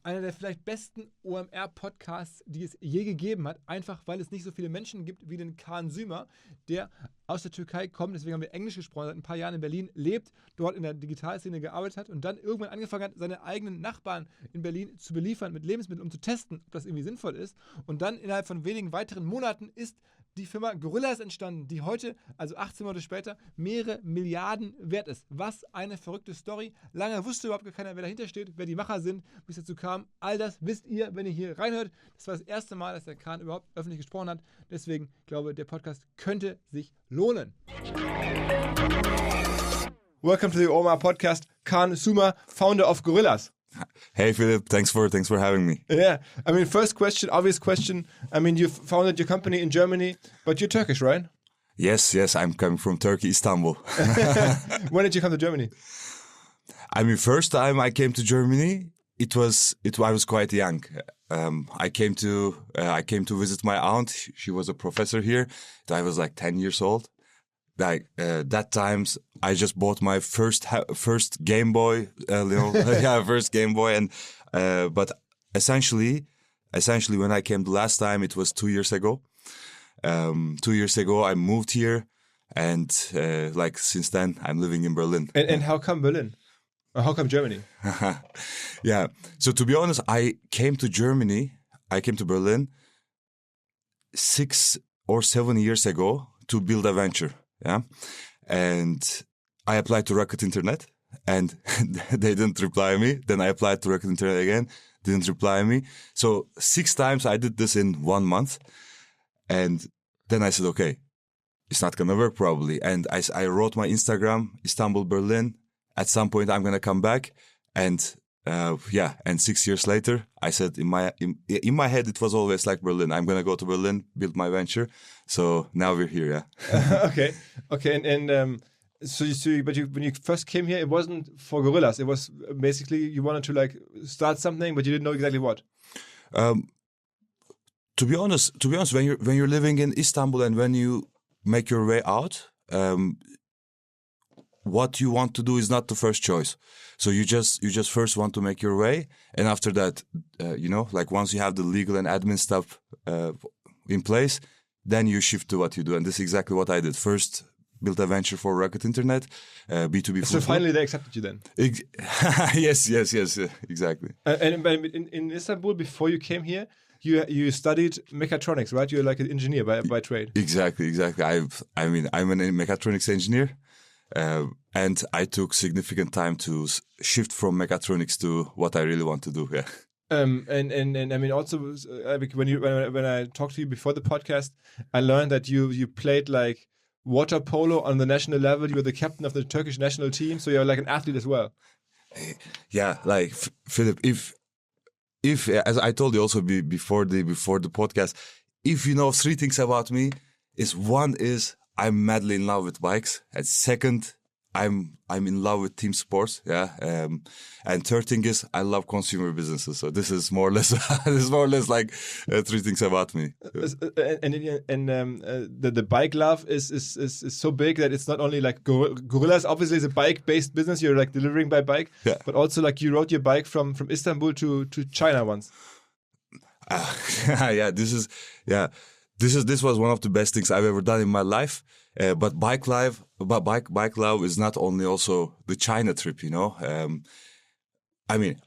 einer der vielleicht besten OMR-Podcasts, die es je gegeben hat, einfach weil es nicht so viele Menschen gibt wie den Kağan Sümer, der aus der Türkei kommt, deswegen haben wir Englisch gesprochen, seit ein paar Jahren in Berlin lebt, dort in der Digitalszene gearbeitet hat und dann irgendwann angefangen hat, seine eigenen Nachbarn in Berlin zu beliefern mit Lebensmitteln, um zu testen, ob das irgendwie sinnvoll ist. Und dann innerhalb von wenigen weiteren Monaten ist die Firma Gorillas entstanden, die heute, also 18 Monate später, mehrere Milliarden wert ist. Was eine verrückte Story. Lange wusste überhaupt gar keiner, wer dahinter steht, wer die Macher sind, bis dazu kam. All das wisst ihr, wenn ihr hier reinhört. Das war das erste Mal, dass der Kağan überhaupt öffentlich gesprochen hat. Deswegen glaube ich, der Podcast könnte sich lohnen. Welcome to the OMR Podcast. Kağan Sümer, founder of Gorillas. Hey Philip, thanks for having me. Yeah, I mean, first question, obvious question. I mean, you founded your company in Germany, but you're Turkish, right? Yes, I'm coming from Turkey, Istanbul. When did you come to Germany? I mean, first time I came to Germany, I was quite young. I came to visit my aunt. She was a professor here. I was like 10 years old. Like that times I just bought my first Game Boy, first Game Boy, and but essentially when I came the last time, it was 2 years ago. 2 years ago I moved here, and like since then I'm living in Berlin. And how come Berlin? Or how come Germany? Yeah. So to be honest, I came to Berlin 6 or 7 years ago to build a venture. Yeah. And I applied to Rocket Internet and they didn't reply me. Then I applied to Rocket Internet again, didn't reply me. So 6 times I did this in 1 month. And then I said, okay, it's not going to work probably. And I wrote my Instagram, Istanbul, Berlin. At some point I'm going to come back. And and 6 years later, I said in my head, it was always like Berlin. I'm going to go to Berlin, build my venture. So now we're here, yeah. Okay. And when you first came here, it wasn't for Gorillas. It was basically you wanted to like start something, but you didn't know exactly what. To be honest, when you're living in Istanbul and when you make your way out, what you want to do is not the first choice. So you just first want to make your way, and after that, like once you have the legal and admin stuff in place, then you shift to what you do. And this is exactly what I did. First, built a venture for Rocket Internet, B2B. So finally, they accepted you then. Yes, exactly. And in Istanbul, before you came here, you studied mechatronics, right? You're like an engineer by trade. Exactly. I'm a mechatronics engineer. And I took significant time to shift from mechatronics to what I really want to do. Yeah. And I mean also when I talked to you before the podcast, I learned that you played like water polo on the national level. You were the captain of the Turkish national team, so you're like an athlete as well. Yeah, like Philip, if as I told you also before the podcast, if you know 3 things about me, one is I'm madly in love with bikes, and second, I'm in love with team sports, yeah. And third thing is I love consumer businesses. So this is more or less like 3 things about me. The bike love is so big that it's not only like Gorillas obviously is a bike-based business. You're like delivering by bike, yeah. But also like you rode your bike from Istanbul to China once. This was one of the best things I've ever done in my life. But bike love is not only also the China trip, you know. I mean,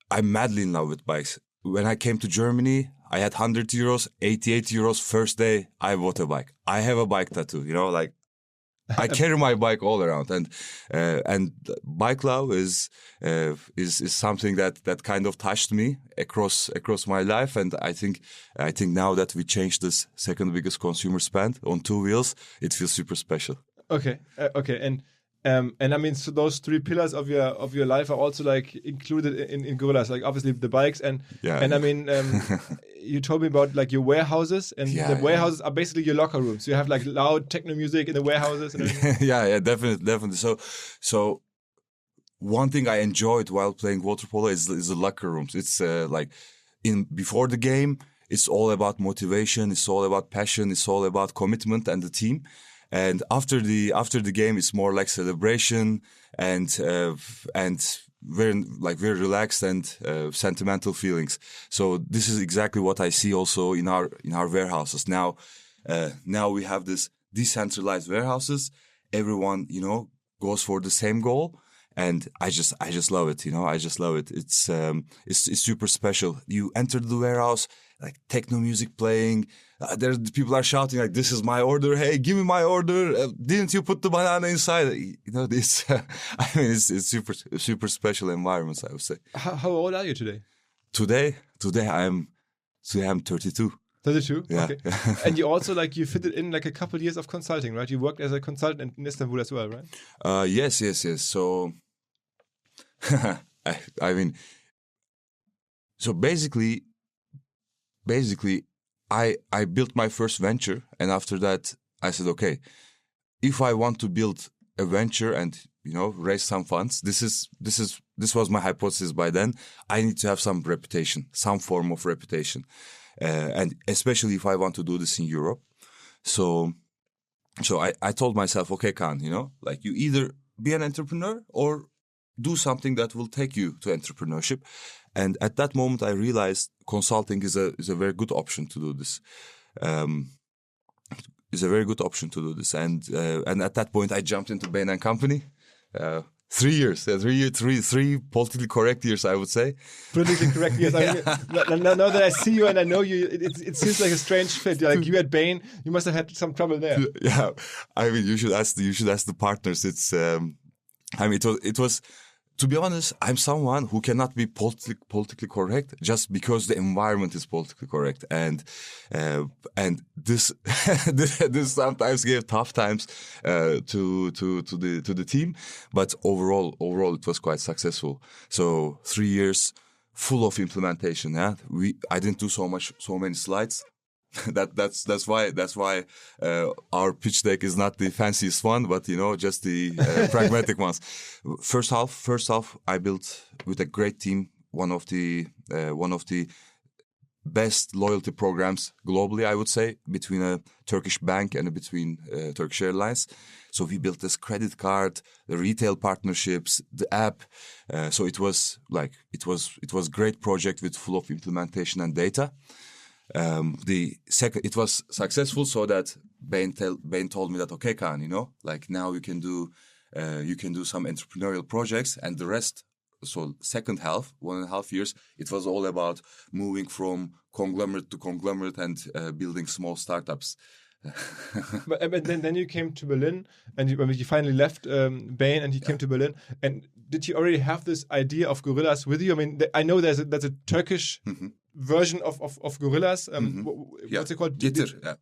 I'm madly in love with bikes. When I came to Germany, I had 100 euros, 88 euros first day. I bought a bike. I have a bike tattoo, you know, like I carry my bike all around, and bike love is something that kind of touched me across my life, and I think now that we changed this second biggest consumer spend on 2 wheels, it feels super special. Okay, and I mean, so those 3 pillars of your life are also like included in Gorillas, like obviously the bikes and I mean, you told me about like your warehouses, and the warehouses are basically your locker rooms. So you have like loud techno music in the warehouses. And yeah, definitely. So one thing I enjoyed while playing water polo is the locker rooms. It's like before the game, it's all about motivation, it's all about passion, it's all about commitment and the team. And after the game, it's more like celebration and very relaxed and sentimental feelings. So this is exactly what I see also in our warehouses now. Now we have this decentralized warehouses. Everyone, goes for the same goal. And I just love it, I just love it. It's super special. You enter the warehouse, like techno music playing. There people are shouting like, "This is my order! Hey, give me my order! Didn't you put the banana inside?" This. It's super special environments, I would say. How old are you today? Today I'm 32. 32? Yeah. Okay. And you also you fitted in like a couple of years of consulting, right? You worked as a consultant in Istanbul as well, right? Yes. So, so basically, I built my first venture, and after that, I said, okay, if I want to build a venture and raise some funds, this was my hypothesis by then. I need to have some reputation, some form of reputation, and especially if I want to do this in Europe. So I told myself, okay, Kağan, you either be an entrepreneur or do something that will take you to entrepreneurship. And at that moment, I realized consulting is a very good option to do this. Is a very good option to do this. And at that point, I jumped into Bain & Company. 3 years, three politically correct years, I would say. Politically correct years. Now that I see you and I know you, it seems like a strange fit. Like you at Bain, you must have had some trouble there. Yeah, you should ask the partners. It's, it was. To be honest, I'm someone who cannot be politically correct just because the environment is politically correct, and this this sometimes gave tough times to the team, but overall it was quite successful. So 3 years full of implementation. Yeah, I didn't do so many slides. That's why our pitch deck is not the fanciest one, but just the pragmatic ones. First half, I built with a great team one of the best loyalty programs globally, I would say, between a Turkish bank and between Turkish Airlines. So we built this credit card, the retail partnerships, the app. So it was great project with full of implementation and data. It was successful, so that Bain told me that, okay, Kağan, now you can do some entrepreneurial projects, and the rest. So second half, 1.5 years, it was all about moving from conglomerate to conglomerate and building small startups. But then you came to Berlin, and you finally left Bain, and you came to Berlin. And did you already have this idea of Gorillas with you? I know there's a Turkish version of Gorillas. What's it called? Getir. Yeah.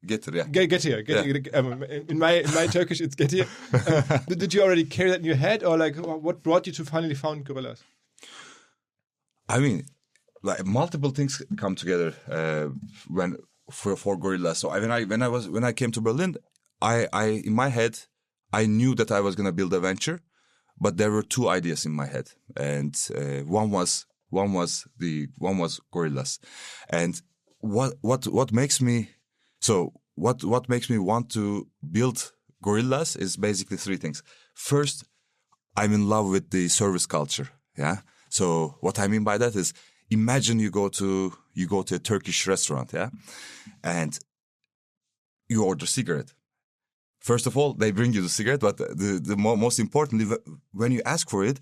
Getir. Yeah. Getir. In my Turkish, it's Getir. Did you already carry that in your head, or what brought you to finally found Gorillas? Multiple things come together for Gorillas. So when I came to Berlin, I in my head I knew that I was going to build a venture, but there were two ideas in my head, and one was Gorillas, and what makes me want to build Gorillas is basically three things. First, I'm in love with the service culture. Yeah. So what I mean by that is, imagine you go to a Turkish restaurant, yeah, and you order cigarette. First of all, they bring you the cigarette, but most importantly, when you ask for it,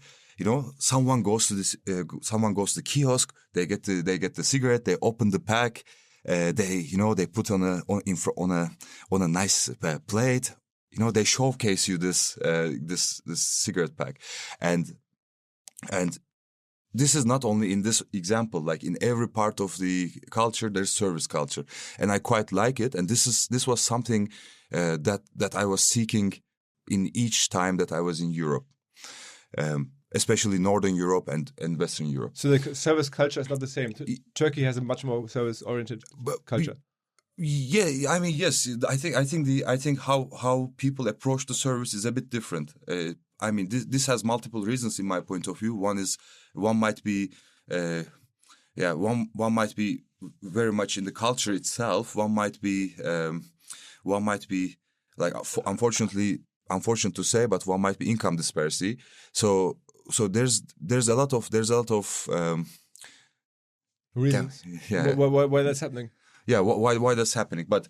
someone goes to the kiosk, they get the cigarette, they open the pack, they put on a nice plate, they showcase you this cigarette pack, and this is not only in this example, like in every part of the culture, there's service culture, and I quite like it. And this was something that I was seeking in each time that I was in Europe, especially Northern Europe and Western Europe. So the service culture is not the same. Turkey has a much more service-oriented culture. Yeah, yes. I think how people approach the service is a bit different. This has multiple reasons in my point of view. One might be very much in the culture itself. One might be like, unfortunate to say, but one might be income disparity. So there's a lot of reasons. Yeah. Why that's happening? Yeah, why that's happening? But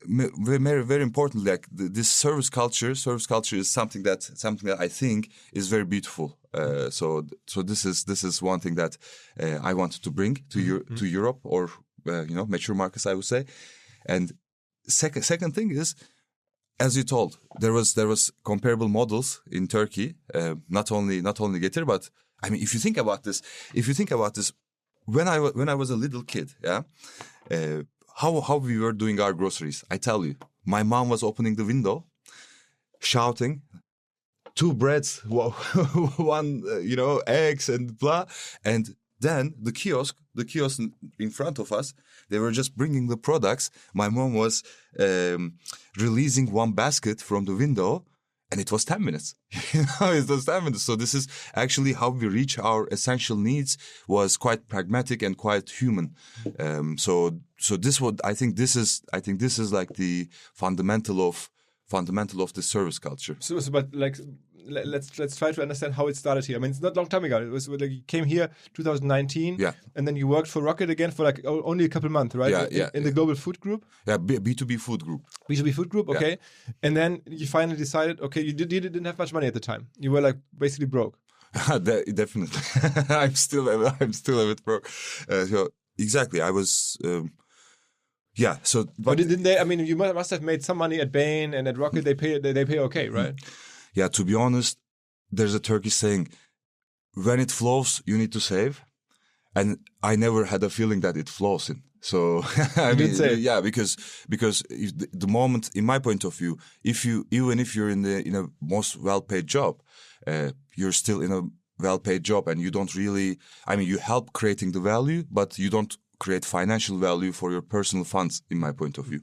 very very importantly, like this service culture is something that I think is very beautiful. So this is one thing that I wanted to bring to to Europe, or mature markets, I would say. And second thing is, as you told, there was comparable models in Turkey. Not only Getir, but I mean, if you think about this, when I was a little kid, yeah, how we were doing our groceries, I tell you, my mom was opening the window, shouting, 2 breads, one eggs and blah, and then the kiosk in front of us, they were just bringing the products. My mom was releasing one basket from the window, and it was 10 minutes. It was 10 minutes. So this is actually how we reach our essential needs, was quite pragmatic and quite human. So this would, I think this is like the fundamental of the service culture. So but like, let's try to understand how it started here. I mean, it's not a long time ago. It was like you came here 2019, yeah, and then you worked for Rocket again for like only a couple months, right? In the global food group. Yeah, B2B food group. B2B food group, okay. Yeah. And then you finally decided, okay, you didn't have much money at the time. You were like basically broke. Definitely, I'm still a bit broke. So exactly, I was. Yeah. So, but didn't they? I mean, you must have made some money at Bain and at Rocket. They pay okay, right? Yeah. To be honest, there's a Turkish saying: when it flows, you need to save. And I never had a feeling that it flows in. So I mean, yeah, because the moment, in my point of view, even if you're in a most well-paid job, you're still in a well-paid job, and you don't really. I mean, you help creating the value, but you don't create financial value for your personal funds, in my point of view.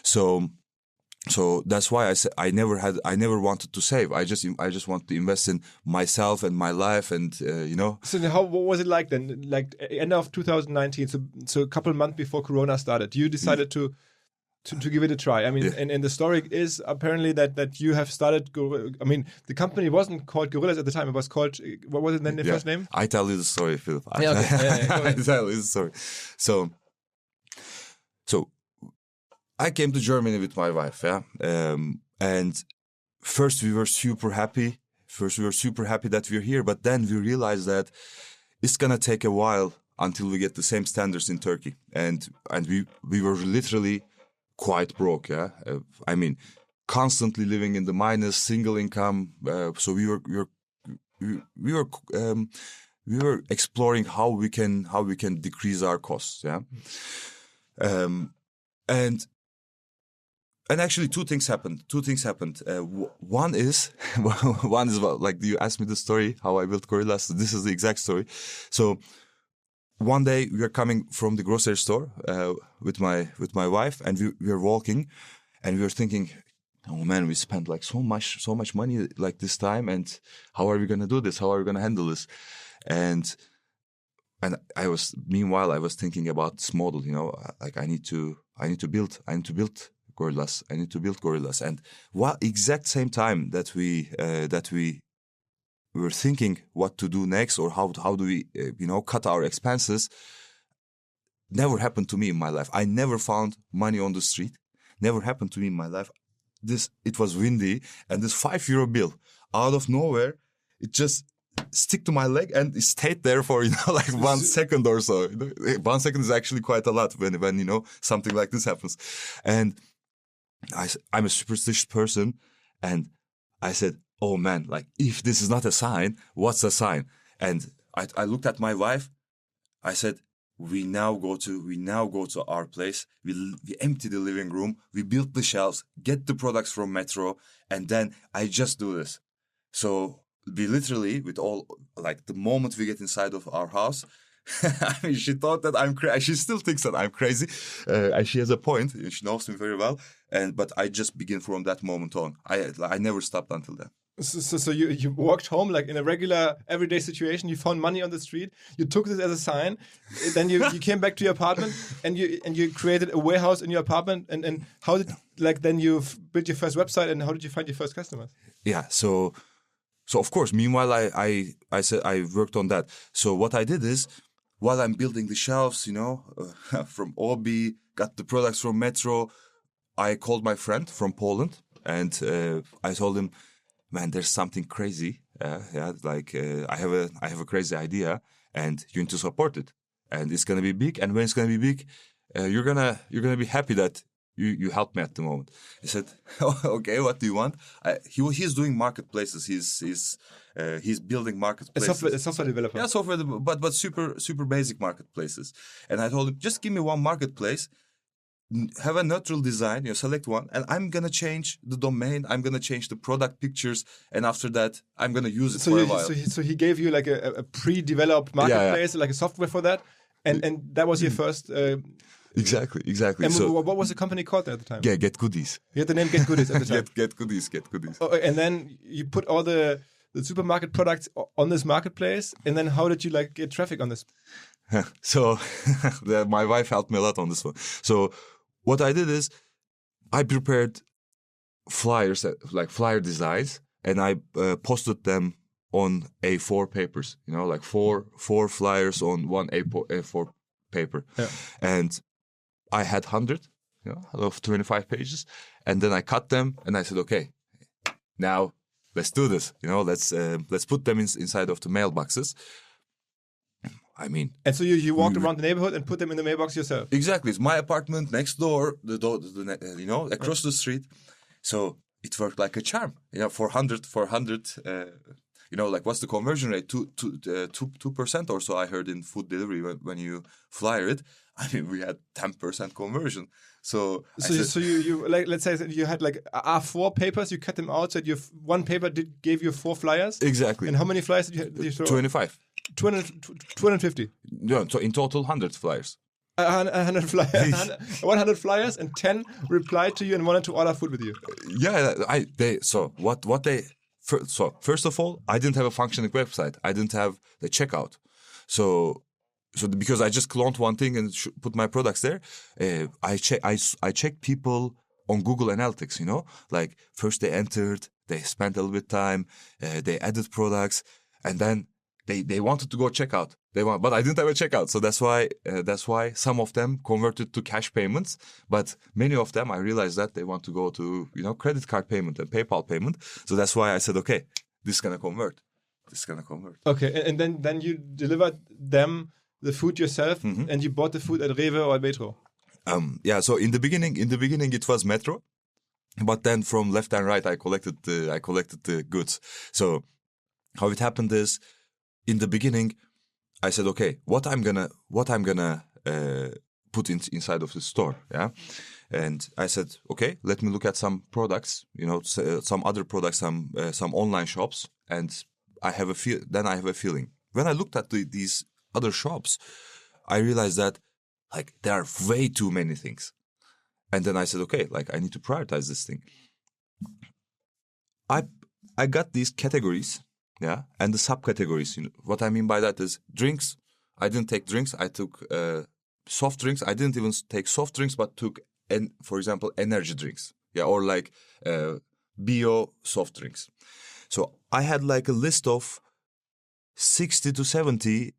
So that's why I said I never wanted to save. I just want to invest in myself and my life, and So what was it like then? Like end of 2019, so a couple of months before Corona started, you decided to give it a try. I mean, and the story is apparently that you have started. I mean, the company wasn't called Gorillas at the time. It was called, what was it then? The first name? I tell you the story, Philip. Okay. I tell you the story. So I came to Germany with my wife, yeah. And first we were super happy. That we're here, but then we realized that it's gonna take a while until we get the same standards in Turkey, and we were literally quite broke, yeah. I mean, constantly living in the minus, single income. So we were exploring how we can decrease our costs, yeah. And actually, two things happened. One is like you asked me the story how I built Gorillas. This is the exact story. So one day we are coming from the grocery store with my wife, and we were walking, and we were thinking, oh man, we spent like so much money like this time, and how are we gonna do this? How are we gonna handle this? And I was thinking about this model, like I need to build Gorillas. I need to build Gorillas. And exact same time that we were thinking what to do next, or how do we cut our expenses, never happened to me in my life. I never found money on the street. Never happened to me in my life. It was windy, and this €5 bill out of nowhere, it just stick to my leg, and it stayed there for like 1 second or so. 1 second is actually quite a lot when something like this happens. And I'm a superstitious person, and I said, oh man, like if this is not a sign, what's a sign? And I looked at my wife. I said, we now go to our place. We empty the living room. We build the shelves, get the products from Metro, and then I just do this. So we literally, with all, like the moment we get inside of our house, I mean, she thought that I'm crazy. She still thinks that I'm crazy. And she has a point. She knows me very well. But I just begin from that moment on. I never stopped until then. So you walked home like in a regular everyday situation. You found money on the street. You took this as a sign. Then you came back to your apartment, and you created a warehouse in your apartment. And how did then you built your first website, and how did you find your first customers? Yeah. So So of course, meanwhile, I said I worked on that. So what I did is, while I'm building the shelves, from OB, got the products from Metro, I called my friend from Poland and I told him, man, there's something crazy. I have a crazy idea and you need to support it. And it's gonna be big. And when it's gonna be big, you're gonna be happy that you helped me at the moment. He said, okay, what do you want? He's doing marketplaces. He's building marketplaces. A software developer. Yeah, software, but super basic marketplaces. And I told him, just give me one marketplace, have a neutral design, select one, and I'm gonna change the domain. I'm gonna change the product pictures, and after that, I'm gonna use it for a while. So he gave you like a pre-developed marketplace, like a software for that, and that was your first. Exactly. And so, what was the company called at the time? Yeah, Get Goodies. You had the name Get Goodies at the time. Get Goodies. Oh, and then you put all the supermarket products on this marketplace, and then how did you get traffic on this? So my wife helped me a lot on this one. So what I did is I prepared flyers, like flyer designs, and I posted them on A4 papers. Like four flyers on one A4 paper, and I had 100, of 25 pages, and then I cut them, and I said, okay, now let's do this. Let's put them inside of the mailboxes. I mean, and so you walked around the neighborhood and put them in the mailbox yourself. Exactly, it's my apartment next door, across the street. So it worked like a charm. 400. What's the conversion rate? 2% or so. I heard in food delivery when you flyer it. I mean, we had 10% conversion. So you let's say that you had like A4 papers. You cut them out. So one paper gave you 4 flyers. Exactly. And how many flyers did you throw? 25. 250. No, so in total 100 flyers. 100 flyers. 100 flyers, and 10 replied to you and wanted to order food with you. Yeah, first of all, I didn't have a functioning website. I didn't have the checkout. So because I just cloned one thing and put my products there, I checked people on Google Analytics. Like first they entered, they spent a little bit time, they added products, and then they wanted to go check out. But I didn't have a checkout, so that's why some of them converted to cash payments. But many of them, I realized that they want to go to credit card payment and PayPal payment. So that's why I said, okay, this is gonna convert. Okay, and then you delivered them the food yourself, and you bought the food at Rewe or at Metro. So in the beginning it was Metro, but then from left and right I collected the goods. So how it happened is, in the beginning, I said, okay, what I'm gonna put inside of the store, yeah. And I said, okay, let me look at some products, some other products, some online shops, and I have a feeling. When I looked at these other shops, I realized that there are way too many things, and then I said, okay, I need to prioritize this thing. I got these categories. Yeah, and the subcategories. What I mean by that is drinks. I didn't take drinks. I took soft drinks. I didn't even take soft drinks, but took, for example, energy drinks. Yeah, or bio soft drinks. So I had a list of 60 to 70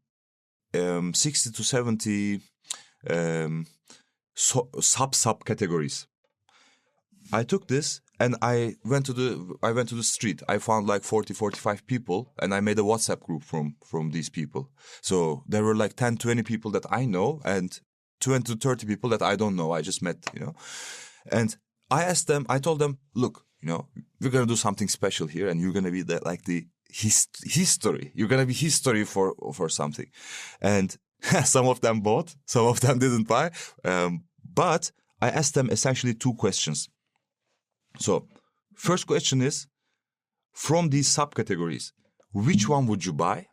subcategories. I took this and I went to the street. I found 40-45 people, and I made a WhatsApp group from these people. So there were 10-20 people that I know and 20-30 people that I don't know. I just met, And I told them, look, we're gonna do something special here, and you're gonna be the history. You're gonna be history for something. And some of them bought, some of them didn't buy. But I asked them essentially 2 questions. So, first question is, from these subcategories, which one would you buy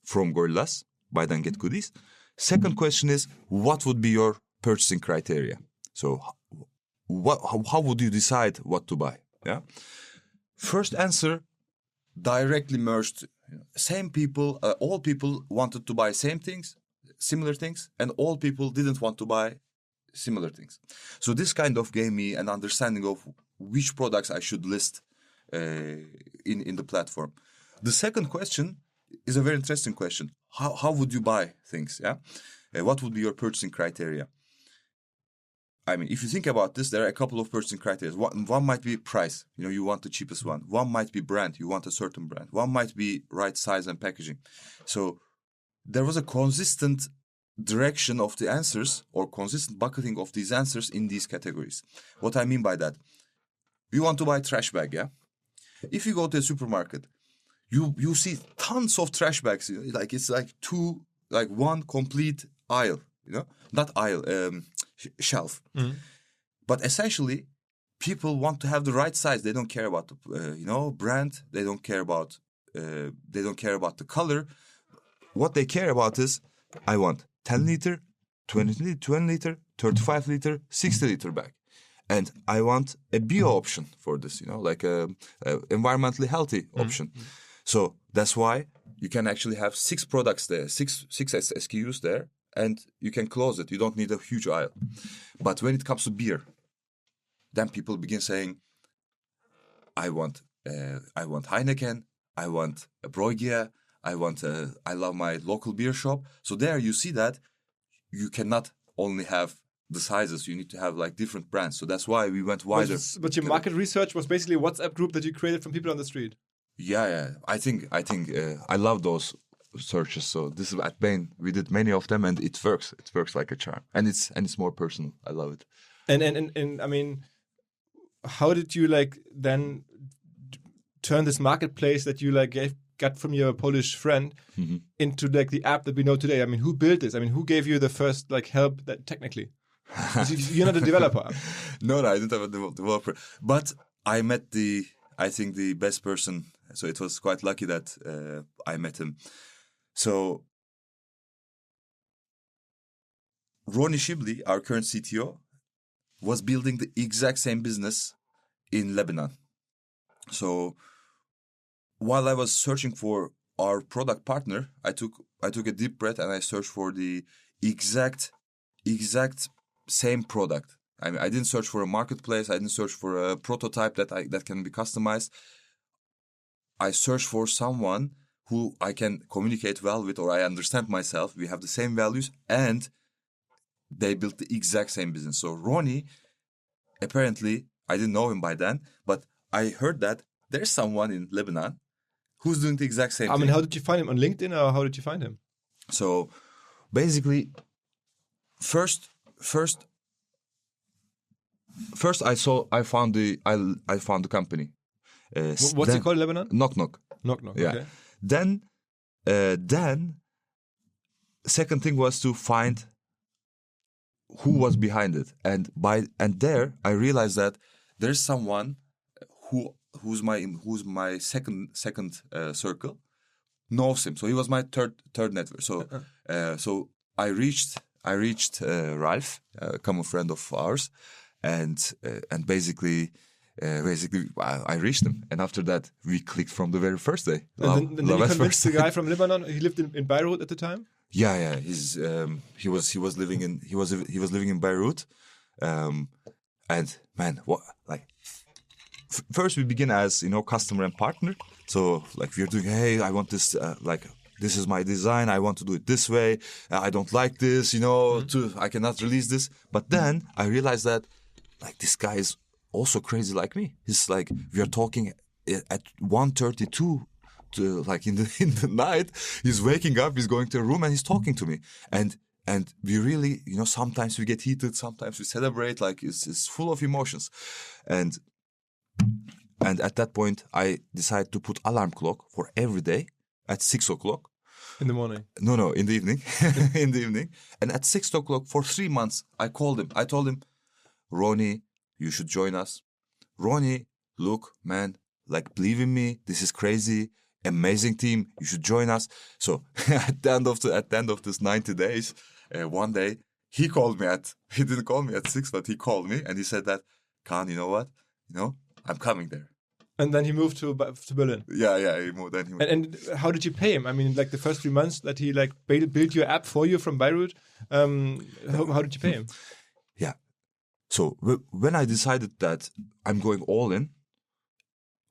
from Gorillas? Buy then get goodies. Second question is, what would be your purchasing criteria? So, how would you decide what to buy? Yeah. First answer directly merged. Same people, all people wanted to buy same things, similar things, and all people didn't want to buy similar things. So this kind of gave me an understanding of which products I should list in the platform. The second question is a very interesting question. How would you buy things? Yeah, what would be your purchasing criteria? I mean, if you think about this, there are a couple of purchasing criteria. One might be price. You want the cheapest one. One might be brand. You want a certain brand. One might be right size and packaging. So there was a consistent direction of the answers or consistent bucketing of these answers in these categories. What I mean by that, you want to buy trash bag, yeah? If you go to a supermarket, you see tons of trash bags. It's like one complete aisle, not aisle, shelf. Mm-hmm. But essentially, people want to have the right size. They don't care about the brand. They don't care about the color. What they care about is, I want 10 liter, 20 liter, 35 liter, 60 liter bag. And I want a bio option for this, like a environmentally healthy option. Mm-hmm. So that's why you can actually have 6 products there, six SKUs there, and you can close it. You don't need a huge aisle. But when it comes to beer, then people begin saying, I want Heineken, I want a Bruegge, I love my local beer shop. So there you see that you cannot only have the sizes, you need to have like different brands. So that's why we went wider. But your market research was basically a WhatsApp group that you created from people on the street. Yeah. I think I love those searches. So this is at Bain. We did many of them, and it works. It works like a charm, and it's more personal. I love it. And I mean, how did you then turn this marketplace that you got from your Polish friend into the app that we know today? I mean, who built this? I mean, who gave you the first help that technically? You're not a developer. No, I didn't have a developer. But I met the best person. So it was quite lucky that I met him. So Ronnie Shibli, our current CTO, was building the exact same business in Lebanon. So while I was searching for our product partner, I took a deep breath and I searched for the exact same product. I mean, I didn't search for a marketplace. I didn't search for a prototype that can be customized. I searched for someone who I can communicate well with, or I understand myself. We have the same values, and they built the exact same business. So Ronnie, apparently, I didn't know him by then, but I heard that there's someone in Lebanon who's doing the exact same thing. I mean, how did you find him? On LinkedIn, or how did you find him? So basically, first I found the company. What's it called, Lebanon? Knock Knock. Knock Knock. Yeah. Okay. Then second thing was to find who was behind it, and there I realized that there's someone who's my second circle knows him. So he was my third network. So so I reached Ralph, a common friend of ours, and basically I reached him, and after that we clicked from the very first day. And then you convinced the guy from Lebanon. He lived in Beirut at the time. Yeah. He was living in Beirut, and man, first we begin as customer and partner. So we're doing, hey, I want this, this is my design. I want to do it this way. I don't like this, I cannot release this. But then I realized that this guy is also crazy like me. He's we are talking at 1:32 to in the night. He's waking up, he's going to a room, and he's talking to me. And we really, sometimes we get heated, sometimes we celebrate. It's full of emotions. And at that point, I decided to put alarm clock for every day at 6 o'clock. In the morning? No, in the evening. In the evening. And at 6 o'clock for 3 months, I called him. I told him, Ronnie, you should join us. Ronnie, look, man, believe in me. This is crazy. Amazing team. You should join us. So at the end of this 90 days, one day, he didn't call me at 6, but he called me and he said that, Kağan, you know what? I'm coming there. And then he moved to Berlin. Yeah, he moved. And how did you pay him? I mean, the first 3 months that he built your app for you from Beirut. How did you pay him? Yeah. So when I decided that I'm going all in,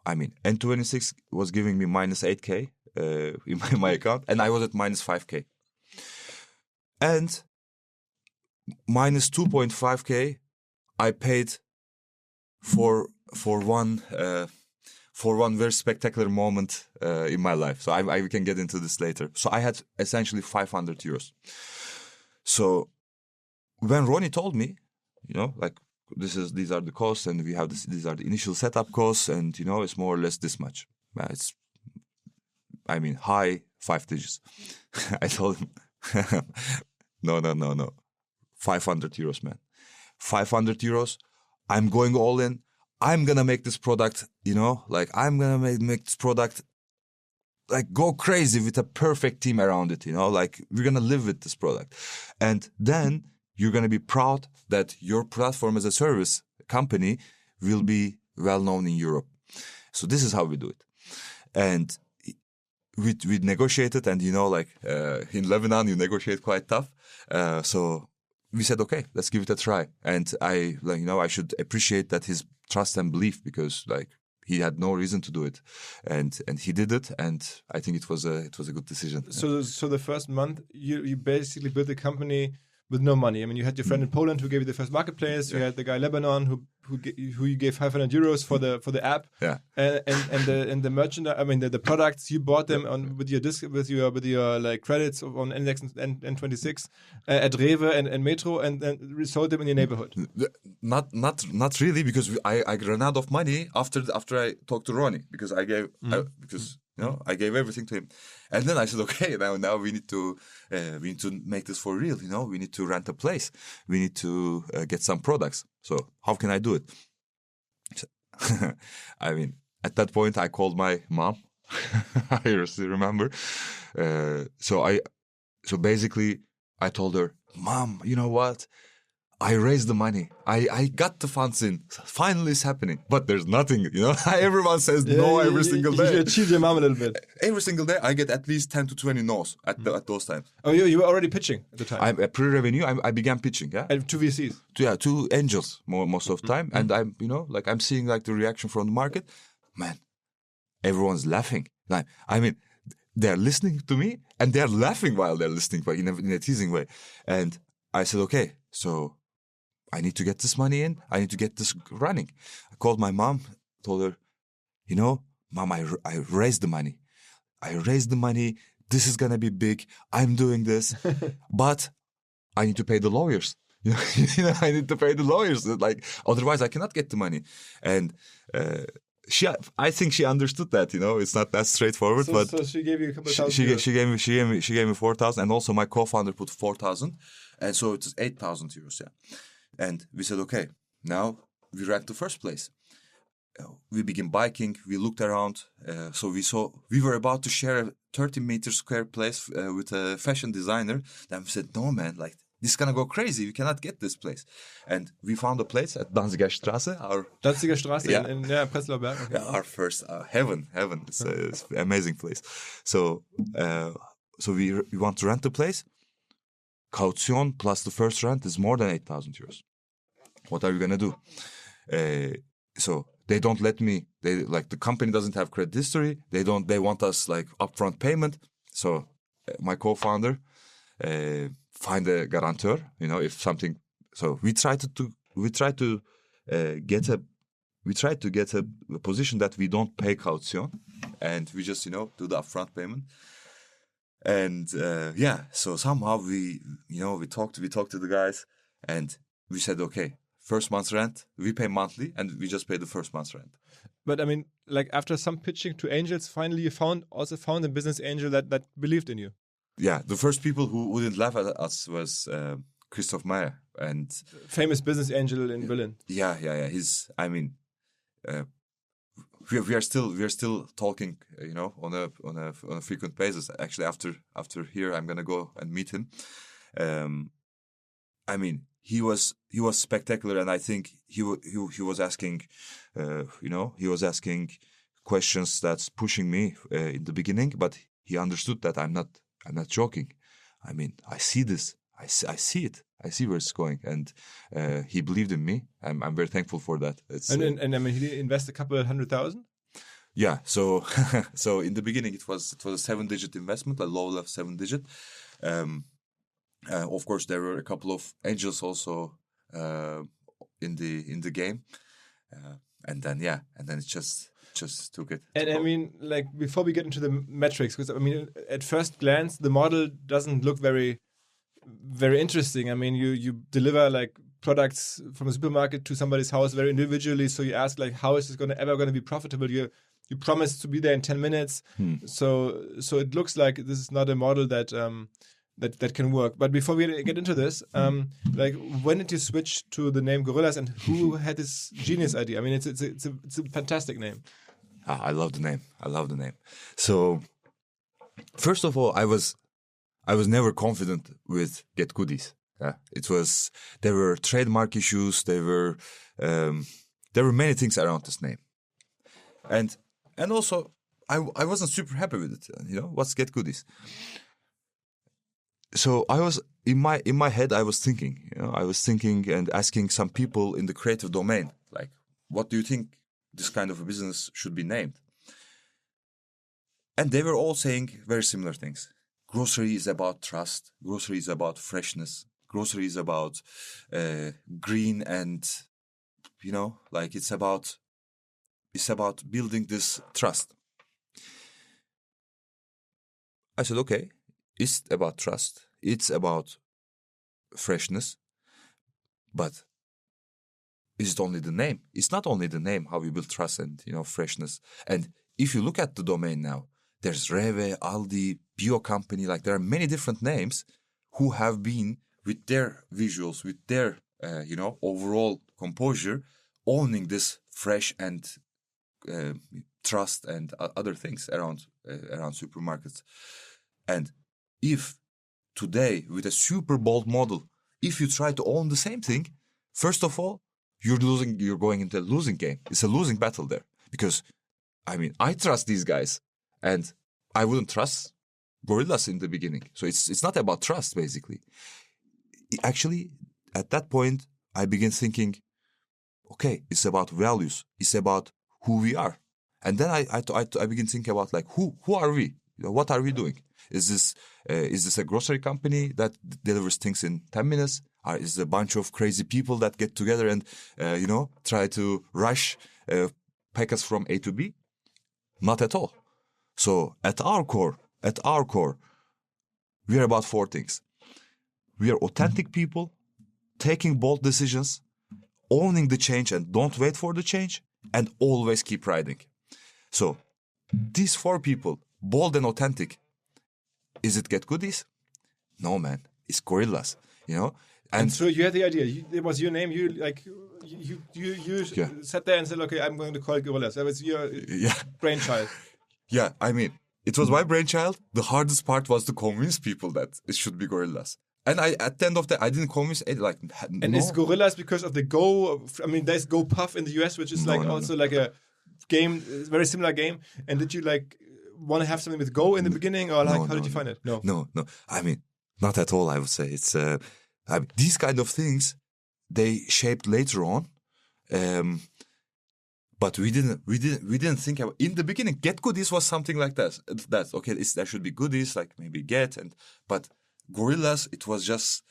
N26 was giving me minus 8K in my account, and I was at minus 5K. And minus 2.5K I paid for one very spectacular moment in my life. So I can get into this later. So I had essentially 500 euros. So when Ronnie told me, like these are the costs, and we have these are the initial setup costs, and it's more or less this much. It's high 5 digits. I told him, no, 500 euros, man. 500 euros. I'm going all in. I'm gonna make this product, I'm gonna make this product like go crazy with a perfect team around it, like we're gonna live with this product. And then you're gonna be proud that your platform as a service company will be well known in Europe. So this is how we do it. And we negotiated, and in Lebanon you negotiate quite tough. So we said, okay, let's give it a try. And I should appreciate that his trust and belief, because he had no reason to do it, and he did it, and I think it was a good decision. So the first month you basically built the company with no money. You had your friend in Poland who gave you the first marketplace. You had the guy in Lebanon who you gave 500 euros for the app. Yeah. And the merchandise. The products you bought them on with your like credits on Index and N26 at Rewe and Metro, and then resold them in your neighborhood. Not really, because I ran out of money after I talked to Ronnie, because I gave I gave everything to him. And then I said, okay, now we need to make this for real. We need to rent a place. We need to get some products. So how can I do it? At that point, I called my mom. I still remember. So basically, I told her, Mom, you know what? I raised the money. I got the funds in. Finally, it's happening. But there's nothing, Everyone says no every single day. You cheat your mom a little bit. Every single day, I get at least 10 to 20 no's at those times. Oh, you were already pitching at the time? I'm pre-revenue. I began pitching, yeah. And to VCs? To angels most of the time. And I'm seeing the reaction from the market. Man, everyone's laughing. They're listening to me and they're laughing while they're listening, but in a teasing way. And I said, okay, so I need to get this money in. I need to get this running. I called my mom, told her, Mom, I raised the money. This is going to be big. I'm doing this. But I need to pay the lawyers. I need to pay the lawyers. Otherwise I cannot get the money. And I think she understood that, it's not that straightforward. So she gave you a couple of thousand. She gave me 4,000, and also my co-founder put 4,000, and so it's 8,000 euros. Yeah, and we said, okay, now we rent the first place. We begin biking. We looked around. So we were about to share a 30-meter square place with a fashion designer. Then we said, no, man, this is gonna go crazy. We cannot get this place. And we found a place at Danziger Straße. Danziger Straße in Prenzlauer Berg. Okay. Yeah, our first heaven. It's an amazing place. So we want to rent the place. Caution plus the first rent is more than 8,000 euros. What are we gonna do? So they don't let me. The company doesn't have credit history. They want us upfront payment. So my co-founder. Find a guarantor, if something. So we try to get a position that we don't pay caution, and we just do the upfront payment. And so somehow we talked to the guys, and we said, okay, first month's rent we pay monthly, and we just pay the first month's rent. But after some pitching to angels, finally you found a business angel that believed in you. Yeah, the first people who wouldn't laugh at us was Christoph Maire, and famous business angel in Berlin. Yeah. He's. We are still talking, on a frequent basis. Actually, after here, I'm gonna go and meet him. He was spectacular, and I think he was asking, he was asking questions that's pushing me in the beginning, but he understood that I'm not joking. I see this. I see it. I see where it's going, and he believed in me. I'm very thankful for that. He invest a couple of 100,000. Yeah, so so in the beginning it was a 7-digit investment, a low level 7-digit. Of course, there were a couple of angels also in the game, and then it just took it. And I mean, like before we get into the metrics, because I mean, at first glance, the model doesn't look very interesting. I mean, you deliver like products from a supermarket to somebody's house very individually. So you ask like, how is this ever going to be profitable? You promise to be there in 10 minutes. So it looks like this is not a model that that can work. But before we get into this, like when did you switch to the name Gorillas, and who had this genius idea? I mean, it's a fantastic name. I love the name. So first of all, I was never confident with Get Goodies. There were trademark issues. There were many things around this name, and also I wasn't super happy with it. What's Get Goodies? So I was in my head. I was thinking and asking some people in the creative domain, like, what do you think this kind of a business should be named? And they were all saying very similar things. Grocery is about trust. Grocery is about freshness. Grocery is about green, and like it's about building this trust. I said, okay, it's about trust. It's about freshness. But is it only the name? It's not only the name, how we build trust and freshness. And if you look at the domain now, there's Rewe, Aldi, Bio Company, like there are many different names who have been with their visuals, with their overall composure, owning this fresh and trust and other things around supermarkets. And if today with a super bold model, if you try to own the same thing, first of all, you're going into a losing game. It's a losing battle there, because I mean, I trust these guys, and I wouldn't trust Gorillas in the beginning. So it's not about trust, basically. Actually, at that point, I begin thinking, okay, it's about values. It's about who we are. And then I begin thinking about like, who are we? What are we doing? Is this a grocery company that delivers things in 10 minutes? Or is it a bunch of crazy people that get together and, try to rush packets from A to B? Not at all. So at our core, we are about 4 things. We are authentic people, taking bold decisions, owning the change and don't wait for the change, and always keep riding. So these 4 people, bold and authentic, is it Get Goodies? No, man, it's Gorillas, And so you had the idea. It was your name. You sat there and said, "Okay, I'm going to call it Gorillas." That was your brainchild. Yeah, I mean, it was my brainchild. The hardest part was to convince people that it should be Gorillas. And at the end of I didn't convince it. Like, and it's Gorillas because of the Go. I mean, there's Go Puff in the US, which is like a game, very similar game. And did you want to have something with Go in the beginning, or how did you find it? No. I mean, not at all. I would say it's these kind of things they shaped later on, but we didn't think about in the beginning. Get Goodies was something like that. That's okay. There should be goodies like maybe get but Gorillas, it was just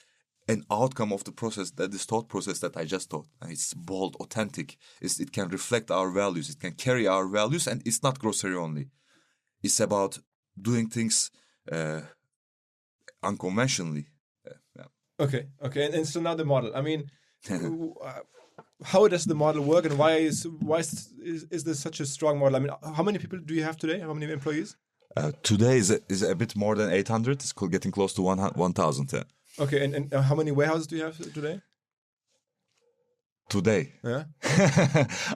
an outcome of the process, this thought process that I just thought. And it's bold, authentic. It can reflect our values. It can carry our values, and it's not grocery only. It's about doing things unconventionally. Okay. And so now the model. I mean, how does the model work, and why is this such a strong model? I mean, how many people do you have today? How many employees? Today is a bit more than 800. It's getting close to 1,000. Yeah. Okay, and how many warehouses do you have today? Today? Yeah.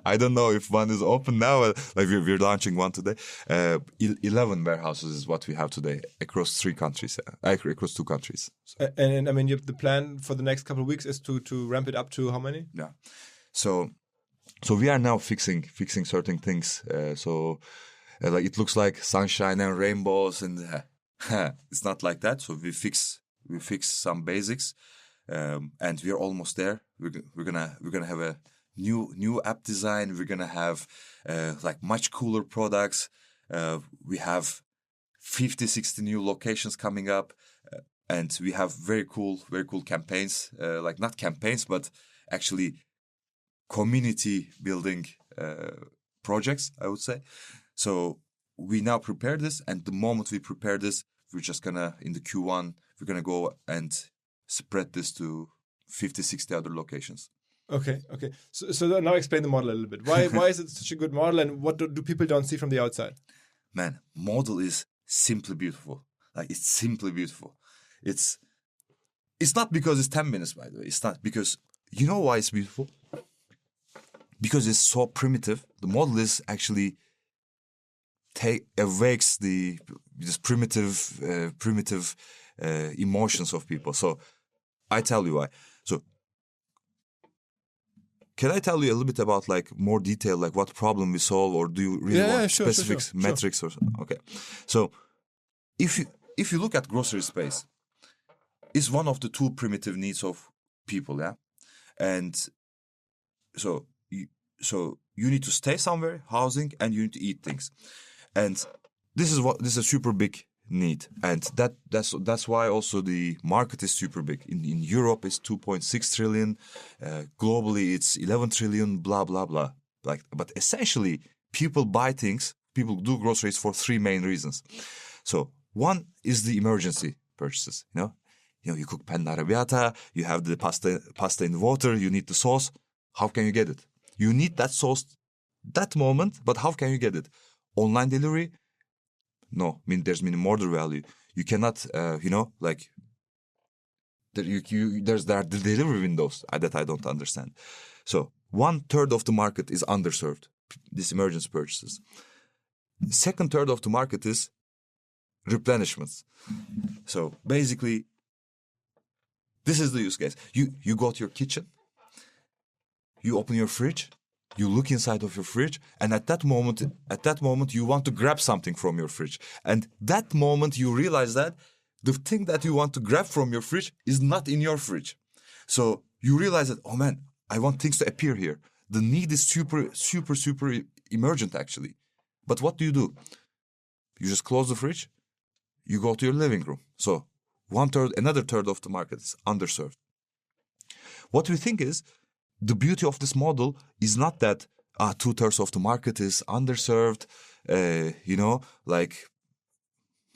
I don't know if one is open now. Like we're launching one today. 11 warehouses is what we have today across 3 countries. Across 2 countries. So. And I mean, the plan for the next couple of weeks is to ramp it up to how many? Yeah. So we are now fixing certain things. Like it looks like sunshine and rainbows, and it's not like that. So we fix some basics, and we are almost there. We're gonna have a new app design. We're gonna have like much cooler products. We have 50, 60 new locations coming up, and we have very cool campaigns. Like not campaigns, but actually community building projects, I would say. So we now prepare this, and the moment we prepare this, we're just gonna, in the Q1, we're gonna go and spread this to 50, 60 other locations. Okay. So now explain the model a little bit. Why is it such a good model, and what do people don't see from the outside? Man, model is simply beautiful. Like, it's simply beautiful. It's not because it's 10 minutes, by the way. It's not because, you know why it's beautiful? Because it's so primitive. The model is actually awakes this primitive emotions of people. So I tell you why. So can I tell you a little bit about like more detail, like what problem we solve, or do you really want specific metrics or something? Okay. So if you look at grocery space, it's one of the two primitive needs of people, yeah? And so you need to stay somewhere, housing, and you need to eat things. And this is a super big need. And that's why also the market is super big. In Europe it's 2.6 trillion, globally it's 11 trillion, blah blah blah. Like, but essentially people buy things, people do groceries for three main reasons. So one is the emergency purchases, you cook panna arrabbiata, you have the pasta in water, you need the sauce. How can you get it? You need that sauce that moment, but how can you get it? Online delivery? No, there's minimum order value. You cannot, like, there are the delivery windows that I don't understand. So 1/3 of the market is underserved, these emergency purchases. 2/3 of the market is replenishments. So basically, this is the use case. You go to your kitchen, you open your fridge, you look inside of your fridge, and at that moment you want to grab something from your fridge. And that moment you realize that the thing that you want to grab from your fridge is not in your fridge. So you realize that, oh man, I want things to appear here. The need is super, super, super emergent actually. But what do? You just close the fridge, you go to your living room. So another third of the market is underserved. What we think is, the beauty of this model is not that 2/3 of the market is underserved, like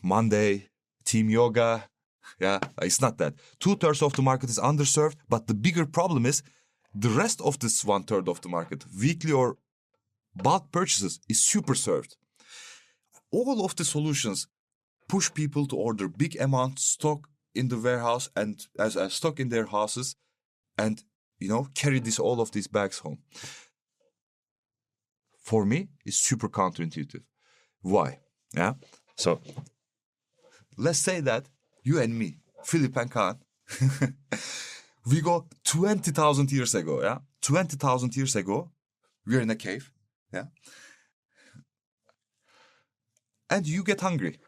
Monday, team yoga. Yeah, it's not that. 2/3 of the market is underserved, but the bigger problem is the rest of this 1/3 of the market, weekly or bulk purchases, is super served. All of the solutions push people to order big amounts stock in the warehouse and as stock in their houses, and carry all of these bags home. For me, it's super counterintuitive. Why? Yeah. So let's say that you and me, Philipp and Kağan, we go 20,000 years ago. Yeah, 20,000 years ago, we're in a cave. Yeah, and you get hungry.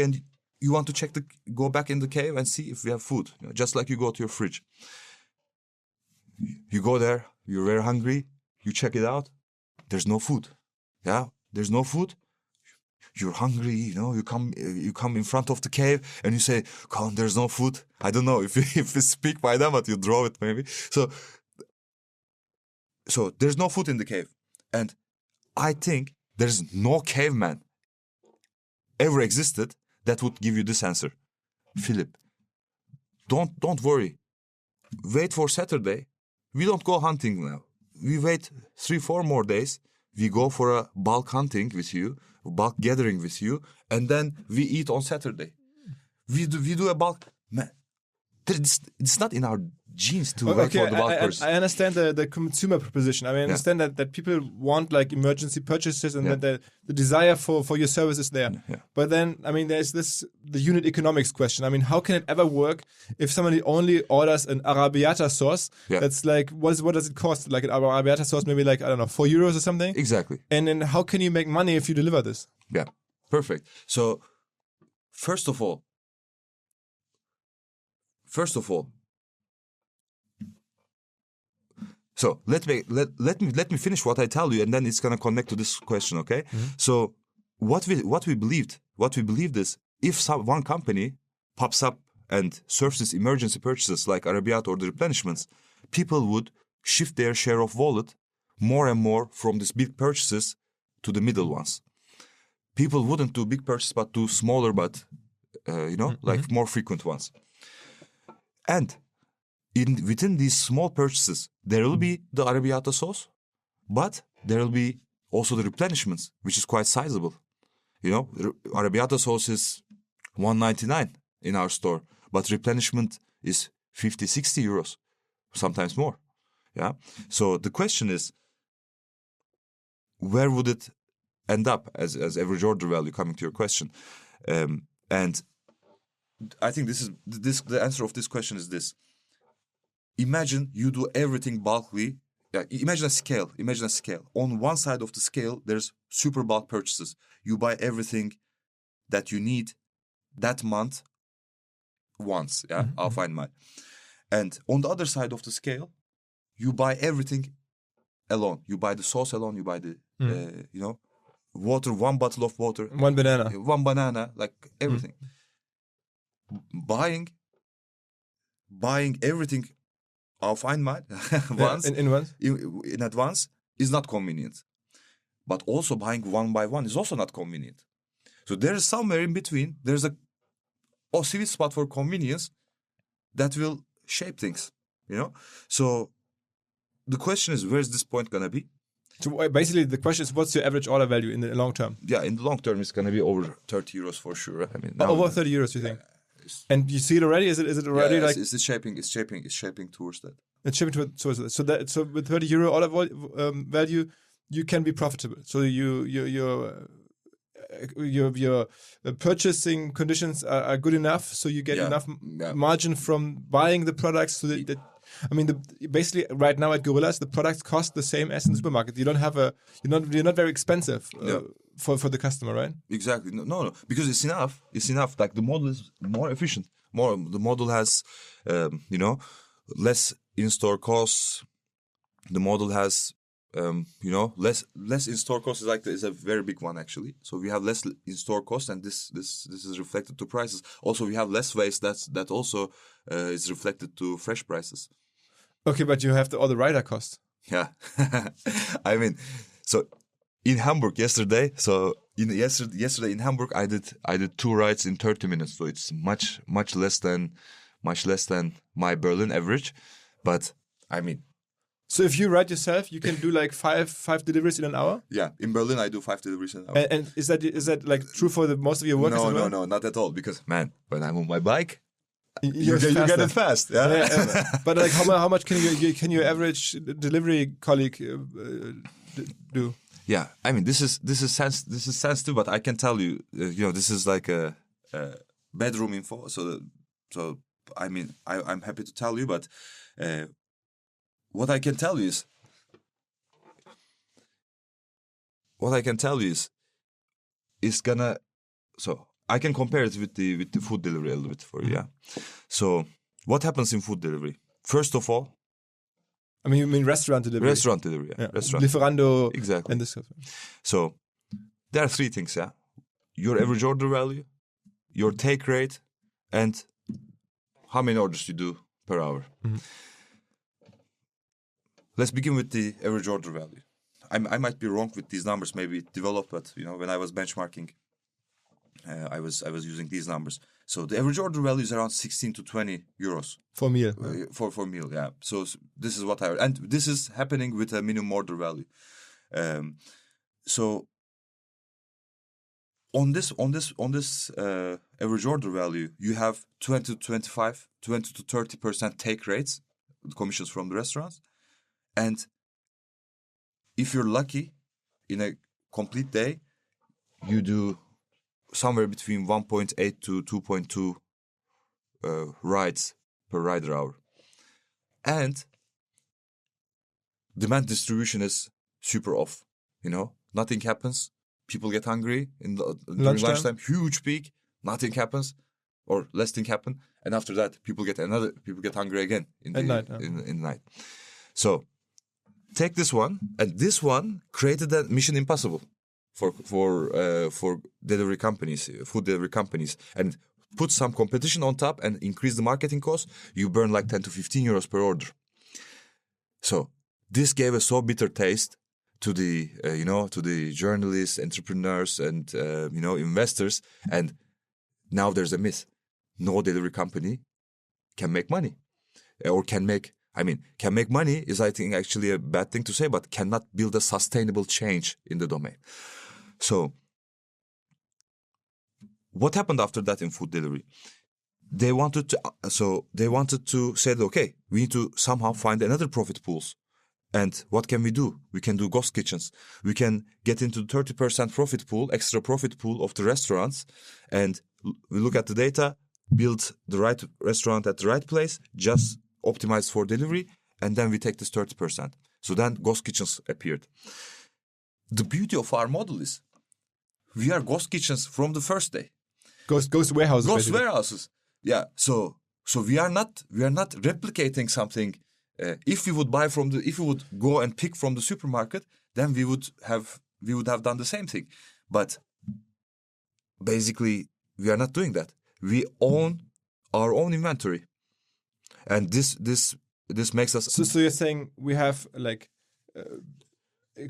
And you want to go back in the cave and see if we have food. Just like you go to your fridge. You go there, you're very hungry, you check it out, there's no food. Yeah, there's no food. You're hungry, you come in front of the cave and you say, "Kağan, there's no food." I don't know if you speak by them, but you draw it maybe. So there's no food in the cave. And I think there's no caveman ever existed that would give you this answer. Philip, don't worry. Wait for Saturday. We don't go hunting now. We wait 3-4 more days. We go for a bulk hunting with you, bulk gathering with you, and then we eat on Saturday. We do a bulk. Man, it's not in our genes to wait for the bulk person. I understand the consumer proposition. I mean, I understand that people want like emergency purchases and that the desire for your service is there. Yeah. But then, I mean, there's the unit economics question. I mean, how can it ever work if somebody only orders an arrabbiata sauce? Yeah. That's like, what does it cost? Like an arrabbiata sauce, maybe like, I don't know, €4 or something? Exactly. And then how can you make money if you deliver this? Yeah, perfect. So, first of all, So let me finish what I tell you, and then it's gonna connect to this question, okay? So what we believed is if one company pops up and serves these emergency purchases like Arabiyat or the replenishments, people would shift their share of wallet more and more from these big purchases to the middle ones. People wouldn't do big purchases, but do smaller, but like more frequent ones. And within these small purchases, there will be the arrabbiata sauce, but there will be also the replenishments, which is quite sizable. Arrabbiata sauce is 1.99 in our store, but replenishment is 50, 60 euros, sometimes more. Yeah. So the question is, where would it end up as average order value? Coming to your question, and I think the answer of this question is this. Imagine you do everything bulkly. Imagine a scale. On one side of the scale, there's super bulk purchases. You buy everything that you need that month once. Yeah, auf einmal. And on the other side of the scale, you buy everything alone. You buy the sauce alone. You buy the water, one bottle of water, one banana, like everything. Buying everything auf einmal once in advance is not convenient, but also buying one by one is also not convenient. So there is somewhere in between. There's a sweet spot for convenience that will shape things. So the question is, where's this point gonna be? So basically, the question is, what's your average order value in the long term? Yeah, in the long term, it's gonna be over 30 euros for sure. I mean, over 30 euros, you think? And you see it already? Is it already like? It's shaping. It's shaping towards that. It's shaping towards that. So with 30 euro order value, you can be profitable. So your purchasing conditions are good enough, so you get enough margin from buying the products. So that basically right now at Gorillas, the products cost the same as in the supermarket. You don't have you're not very expensive for the customer, right? Exactly. No, because it's enough. It's enough. Like the model is more efficient. The model has less in-store costs. The model has less in-store costs is a very big one actually. So we have less in-store costs, and this is reflected to prices. Also, we have less waste. That also is reflected to fresh prices. Okay, but you have all the rider costs. Yeah, I mean, so in Hamburg yesterday. So yesterday in Hamburg, I did 2 rides in 30 minutes. So it's much less than my Berlin average. But I mean. So if you ride yourself, you can do like five deliveries in an hour? Yeah, in Berlin I do 5 deliveries in an hour. And is that like true for most of your workers? No, not at all. Because man, when I'm on my bike, you get it fast. Yeah. But like how much can your average delivery colleague do? Yeah, I mean this is sensitive, but I can tell you, this is like a bedroom info. So I mean I'm happy to tell you, but. What I can tell you is it's gonna. So I can compare it with the food delivery a little bit for you. Yeah. So what happens in food delivery? First of all, I mean, you mean restaurant delivery? Restaurant delivery. Yeah. Restaurant. Lieferando. Exactly. And this stuff. So there are 3 things. Yeah. Your average order value, your take rate, and how many orders you do per hour. Mm-hmm. Let's begin with the average order value. I might be wrong with these numbers. Maybe it developed, but when I was benchmarking, I was using these numbers. So the average order value is around 16 to 20 euros for meal. For meal, yeah. So this is what and this is happening with a minimum order value. So on this average order value, you have 20 to 30% take rates, commissions from the restaurants. And if you're lucky, in a complete day, you do somewhere between 1.8 to 2.2 rides per rider hour. And demand distribution is super off. Nothing happens. People get hungry during lunchtime. Huge peak. Nothing happens, or less thing happen. And after that, people get hungry again in the night. So take this one, and this one created a mission impossible for delivery companies, food delivery companies, and put some competition on top and increase the marketing cost. You burn like 10 to 15 euros per order. So this gave a so bitter taste to the to the journalists, entrepreneurs, and investors. And now there's a myth: no delivery company can make money, or can make money is, I think, actually a bad thing to say, but cannot build a sustainable change in the domain. So what happened after that in food delivery? They wanted to say, okay, we need to somehow find another profit pools. And what can we do? We can do ghost kitchens. We can get into the 30% profit pool, extra profit pool of the restaurants. And we look at the data, build the right restaurant at the right place, just optimize for delivery, and then we take this 30%. So then ghost kitchens appeared. The beauty of our model is we are ghost kitchens from the first day. Ghost warehouses. Ghost warehouses. Yeah. So we are not replicating something. If we would go and pick from the supermarket, then we would have done the same thing. But basically, we are not doing that. We own our own inventory, and this makes us. So you're saying we have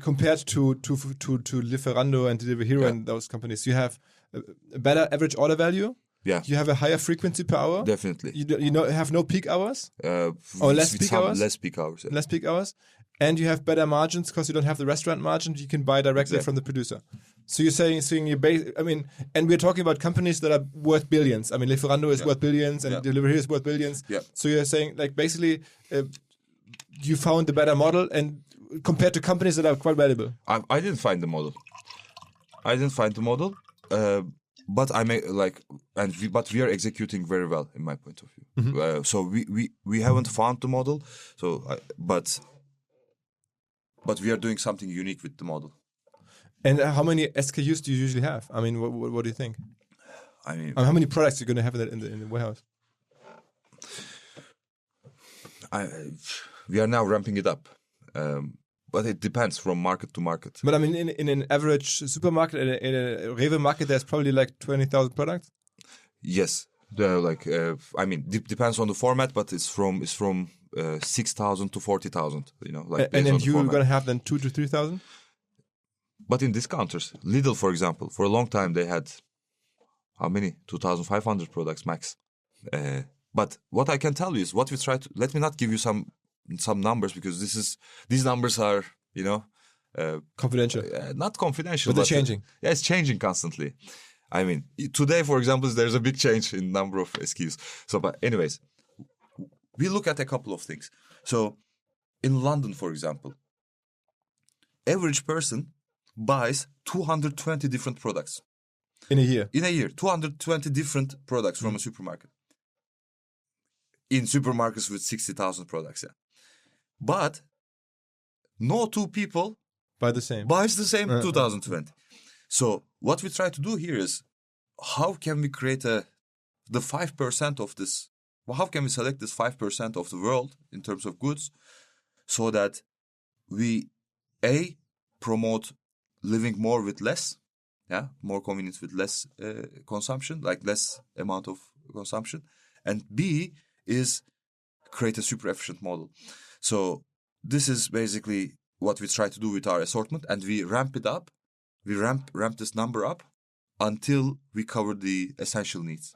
compared to Lieferando and Delivery Hero and those companies, you have a better average order value. Yeah. You have a higher frequency per hour. Definitely. You have no peak hours. Or less peak hours. Less peak hours. Yeah. Less peak hours, and you have better margins because you don't have the restaurant margin. You can buy directly from the producer. So you're saying and we're talking about companies that are worth billions. I mean, Lieferando is worth billions, and Delivery Hero is worth billions. Yeah. So you're saying basically, you found the better model, and compared to companies that are quite valuable. I didn't find the model. But but we are executing very well, in my point of view. Mm-hmm. So we haven't found the model. So, but we are doing something unique with the model. And how many SKUs do you usually have? I mean, what do you think? I mean, how many products are you going to have in the warehouse? We are now ramping it up. But it depends from market to market. But I mean, in an average supermarket, in a Rewe market, there's probably like 20,000 products? Yes. Depends on the format, but it's from 6,000 to 40,000, and then you're going to have then 2,000 to 3,000? But in discounters, Lidl, for example, for a long time they had, how many? 2,500 products max. But what I can tell you is what we try to, let me not give you some numbers, because these numbers are confidential. Not confidential, but they're changing. It's changing constantly. I mean, today, for example, there's a big change in number of SKUs. So, but anyways, we look at a couple of things. So, in London, for example, average person buys 220 different products in a year. 220 different products from a supermarket. In supermarkets with 60,000 products, But no two people buys the same 2020. So what we try to do here is, how can we create the 5% of this? Well, how can we select this 5% of the world in terms of goods, so that we promote living more with less, more convenience with less consumption, like less amount of consumption, and B is create a super efficient model. So this is basically what we try to do with our assortment, and we ramp it up. We ramp this number up until we cover the essential needs.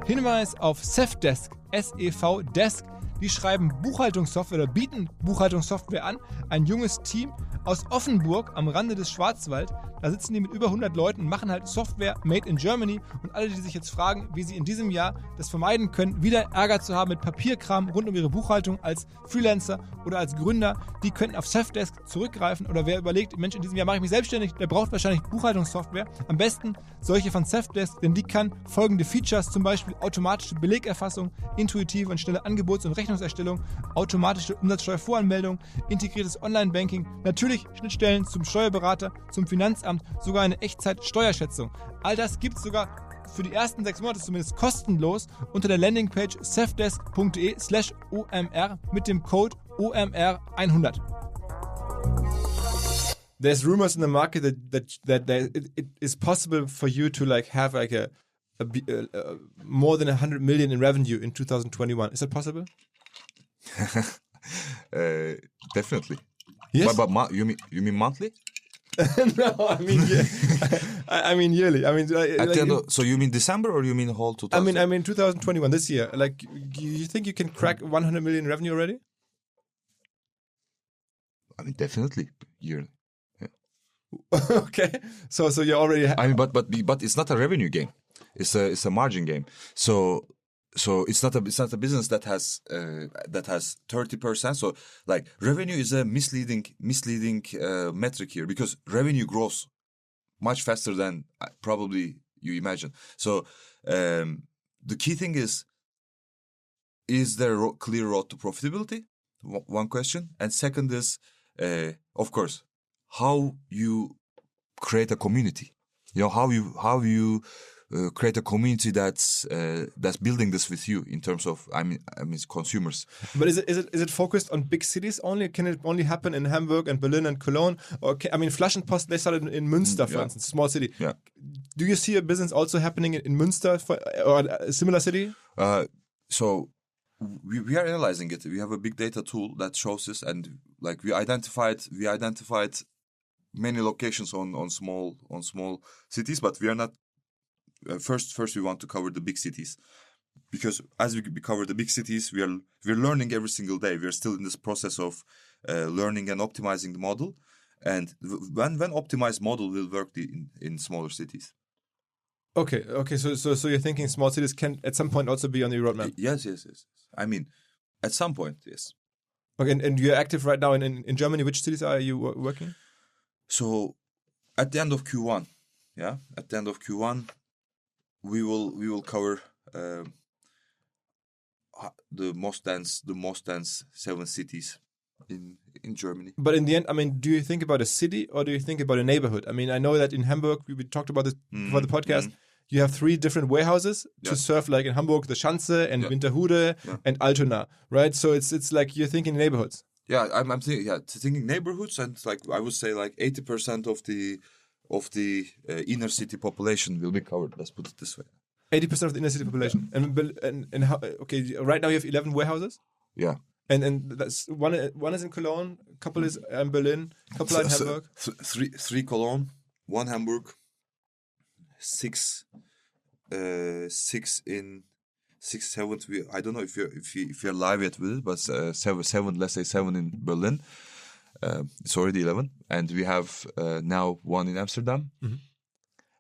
Hinweis auf Sefdesk, SEV Desk. Die schreiben Buchhaltungssoftware oder bieten Buchhaltungssoftware an. Ein junges Team aus Offenburg am Rande des Schwarzwald. Da sitzen die mit über 100 Leuten und machen halt Software made in Germany. Und alle, die sich jetzt fragen, wie sie in diesem Jahr das vermeiden können, wieder Ärger zu haben mit Papierkram rund um ihre Buchhaltung als Freelancer oder als Gründer, die könnten auf Sefdesk zurückgreifen. Oder wer überlegt, Mensch, in diesem Jahr mache ich mich selbstständig, der braucht wahrscheinlich Buchhaltungssoftware. Am besten solche von Sefdesk, denn die kann folgende Features, zum Beispiel automatische Belegerfassung, intuitive und schnelle Angebots- und Rechnungserstellung, automatische Umsatzsteuervoranmeldung, integriertes Online-Banking, natürlich Schnittstellen zum Steuerberater, zum Finanzamt, sogar eine Echtzeit-Steuerschätzung. All das gibt es sogar für die ersten 6 Monate zumindest kostenlos unter der Landingpage sefdesk.de/OMR mit dem Code OMR 100. There's rumors in the market that it is possible for you to like have like a more than 100 million in revenue in 2021. Is that possible? Definitely. Yes. But you mean monthly? No, I mean I mean yearly. I mean so you mean December or you mean whole 2000? I mean 2021 this year. Like you think you can crack 100 million revenue already? I mean definitely yearly. Okay, so you already. I mean, but it's not a revenue game. It's a margin game. So it's not a business that has 30%. So like revenue is a misleading metric here because revenue grows much faster than probably you imagine. So the key thing is there a clear road to profitability? One question, and second is of course how you create a community. You know how you create a community that's building this with you in terms of I mean consumers. But is it focused on big cities only? Can it only happen in Hamburg and Berlin and Cologne? Or I mean Flaschenpost, they started in Münster, for instance, small city. Yeah. Do you see a business also happening in Münster or a similar city? So we are analyzing it. We have a big data tool that shows this, and like we identified many locations on small cities, but we are not. First, we want to cover the big cities, because as we cover the big cities, we're learning every single day. We are still in this process of learning and optimizing the model, and when optimized model will work in smaller cities. Okay. So you're thinking small cities can at some point also be on the roadmap? Yes. I mean, at some point, yes. Okay, and you're active right now in Germany. Which cities are you working? So, at the end of Q1, we will cover the most dense 7 cities in Germany. But in the end, I mean, do you think about a city or do you think about a neighborhood? I mean, I know that in Hamburg, we talked about this before the podcast. You have 3 different warehouses to serve, like in Hamburg, the Schanze and Winterhude and Altona, right? So it's like you're thinking neighborhoods. Yeah, I'm thinking neighborhoods, and like I would say like 80% of the inner city population will be covered. Let's put it this way. 80% of the inner city population, and how? Okay, right now you have 11 warehouses. Yeah, and that's one is in Cologne, a couple is in Berlin, a couple in Hamburg. Three Cologne, 1 Hamburg, 6 in 7. I don't know if you're live yet with it, but 7. Let's say 7 in Berlin. It's already 11, and we have now 1 in Amsterdam. Mm-hmm.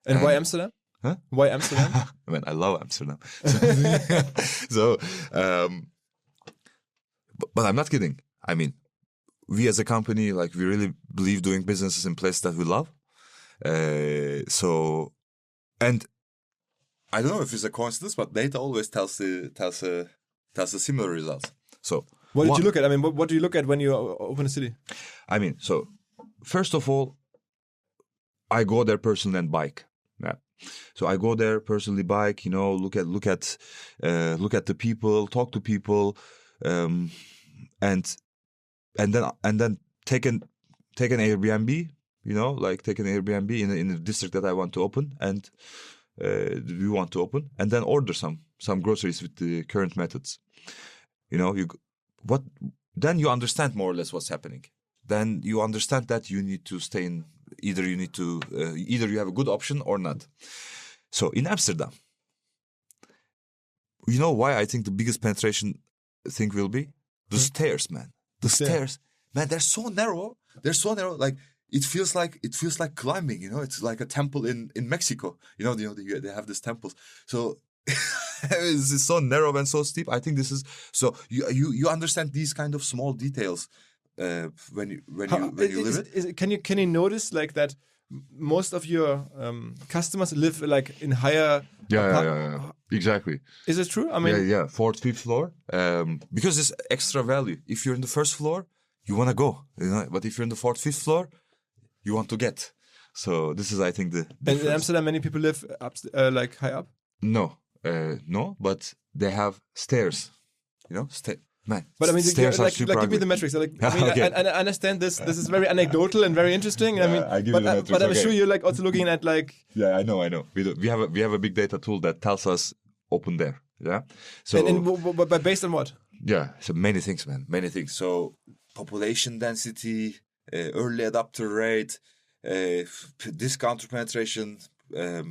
And why Amsterdam? Huh? Why Amsterdam? I mean, I love Amsterdam. But I'm not kidding. I mean, we as a company, like, we really believe doing businesses in places that we love. And I don't know if it's a coincidence, but data always tells a similar results. So what did you look at? I mean, what do you look at when you open a city? I mean, so first of all, I go there personally and bike. Yeah. So I go there personally, bike. You know, look at the people, talk to people, and then take an Airbnb. You know, like take an Airbnb in a district that I want to open, and we want to open, and then order some groceries with the current methods. You know, then you understand more or less what's happening. Then you understand that you need to stay in. Either you have a good option or not. So in Amsterdam, you know why I think the biggest penetration thing will be the stairs, man. The stairs, man. They're so narrow. Like it feels like climbing. You know, it's like a temple in Mexico. You know, they have these temples. So it's so narrow and so steep. I think this is so you understand these kind of small details. When you live it, can you notice like that most of your customers live like in higher? Yeah, exactly. Is it true? I mean, yeah, 4th, 5th floor, because it's extra value. If you're in the 1st floor, you want to go, you know. But if you're in the 4th, 5th floor, you want to get. So this is, I think, the difference. And in Amsterdam, many people live up, like high up. No, but they have stairs. You know, Man, But I mean, stairs are like super give me ugly. the metrics. Like, I mean, Okay. I understand this. This is very anecdotal and very interesting. I mean, I give you the metrics, but I'm okay. sure you're like also looking at like. Yeah, I know. We have a big data tool that tells us open there. Yeah. So But based on what? yeah, so many things, man. Many things. So population density, early adopter rate, discounter penetration,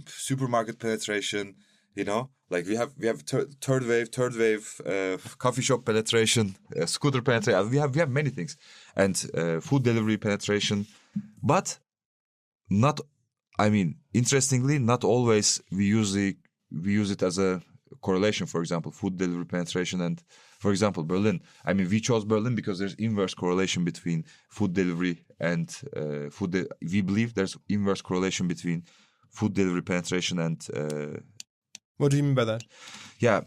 supermarket penetration. You know, like we have third wave, coffee shop penetration, scooter penetration. We have many things, and food delivery penetration, but not. I mean, interestingly, not always we use it as a correlation. For example, food delivery penetration and, for example, Berlin. I mean, we chose Berlin because there's inverse correlation between food delivery and we believe there's inverse correlation between food delivery penetration and. What do you mean by that? Yeah,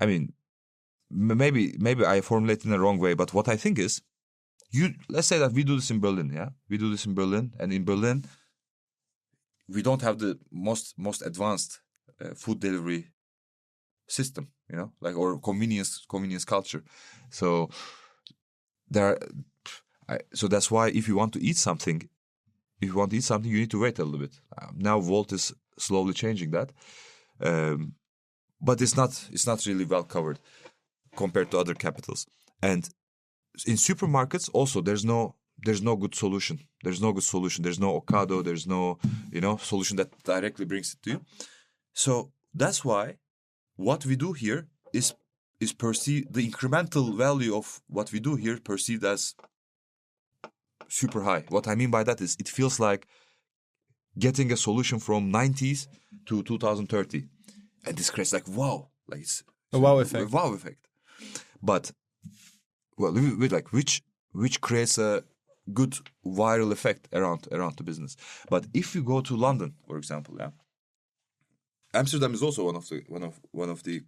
I mean, maybe I formulated in the wrong way, but what I think is, let's say that we do this in Berlin, yeah? We do this in Berlin, and in Berlin, we don't have the most advanced food delivery system, you know, like, or convenience culture. So so that's why if you want to eat something, you need to wait a little bit. Now Wolt is slowly changing that, but it's not really well covered compared to other capitals. And in supermarkets also there's no good solution. There's no Ocado. There's no solution that directly brings it to you. So that's why what we do here is perceived, the incremental value of what we do here perceived as super high. What I mean by that is it feels like getting a solution from 90s to 2030, and this creates like wow, like it's a wow effect. A wow effect. But well, with like which creates a good viral effect around the business. But if you go to London, for example, yeah, Amsterdam is also one of the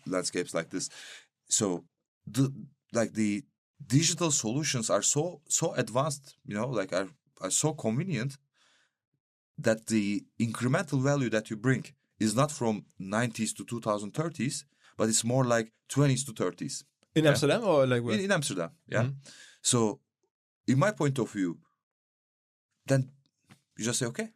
landscapes like this. So the digital solutions are so advanced, you know, like are so convenient that the incremental value that you bring is not from 90s to 2030s, but it's more like 20s to 30s. In Amsterdam or like where? In Amsterdam, yeah. Mm-hmm. So, in my point of view, then you just say, okay,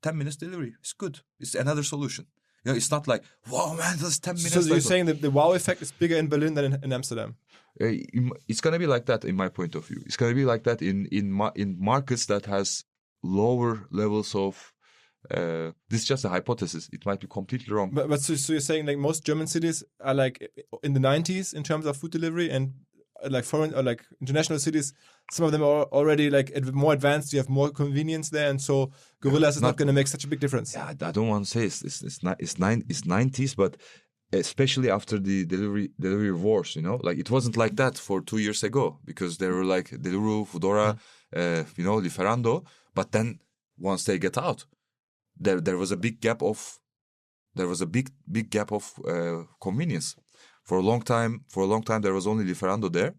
10 minutes delivery, it's good. It's another solution. You know, it's not like, wow, man, that's 10 minutes. So you're saying that the wow effect is bigger in Berlin than in Amsterdam? It's going to be like that in my point of view. It's going to be like that in markets that has lower levels of. This is just a hypothesis. It might be completely wrong. But so you're saying like most German cities are like in the 90s in terms of food delivery, and like foreign or like international cities, some of them are already like more advanced. You have more convenience there, and so Gorillas is not going to make such a big difference. Yeah, I don't want to say it's 90s, but especially after the delivery wars, you know, like it wasn't like that for 2 years ago because there were like Deliveroo, Foodora, Lieferando, but then once they get out, there was a big gap of convenience. For a long time there was only Lieferando there,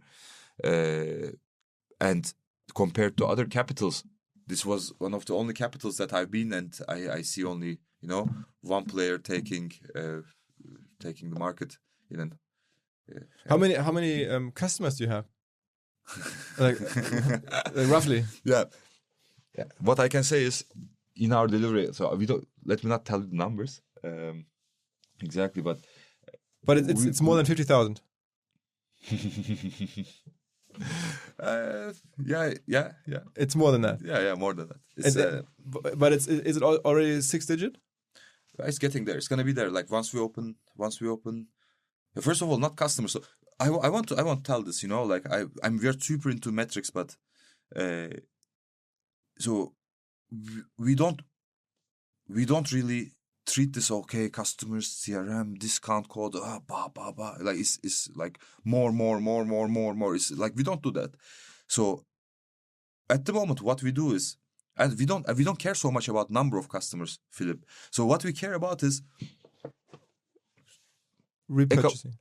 and compared to other capitals, this was one of the only capitals that I've been, and I see only, you know, one player taking the market in an. How many customers do you have? like roughly. Yeah. What I can say is, in our delivery, so let me not tell you the numbers exactly, but it's more than 50,000. Yeah. It's more than that. Yeah, more than that. But is it already 6 digit? It's getting there. It's gonna be there. Like once we open. First of all, not customers. So I want to tell this. You know, like we are super into metrics, but so we don't really treat this, okay, customers, CRM, discount code, like it's like more. It's like we don't do that. So at the moment, what we do is, and we don't care so much about number of customers, Philip. So what we care about is repurchasing.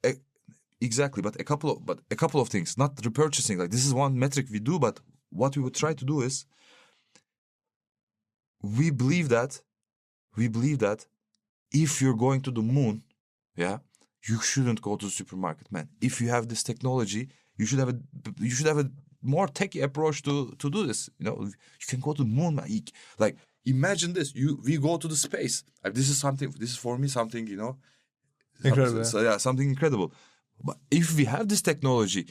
Exactly, but a couple of things, not repurchasing. Like this is one metric we do, but what we would try to do is, we believe that if you're going to the moon, yeah, you shouldn't go to the supermarket, man. If you have this technology, you should have a more techy approach to do this. You know, you can go to the moon, man. Like, imagine this. We go to the space. This is for me something, you know, Incredible. So yeah, something incredible. But if we have this technology,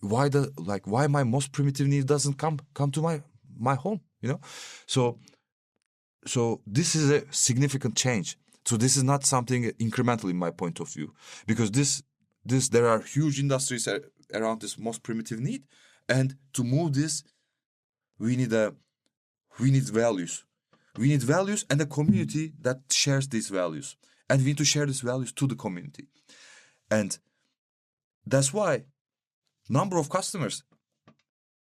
why my most primitive need doesn't come to my home, you know? So this is a significant change. So this is not something incremental in my point of view, because there are huge industries around this most primitive need, and to move this, we need values. We need values and a community that shares these values, and we need to share these values to the community, and that's why number of customers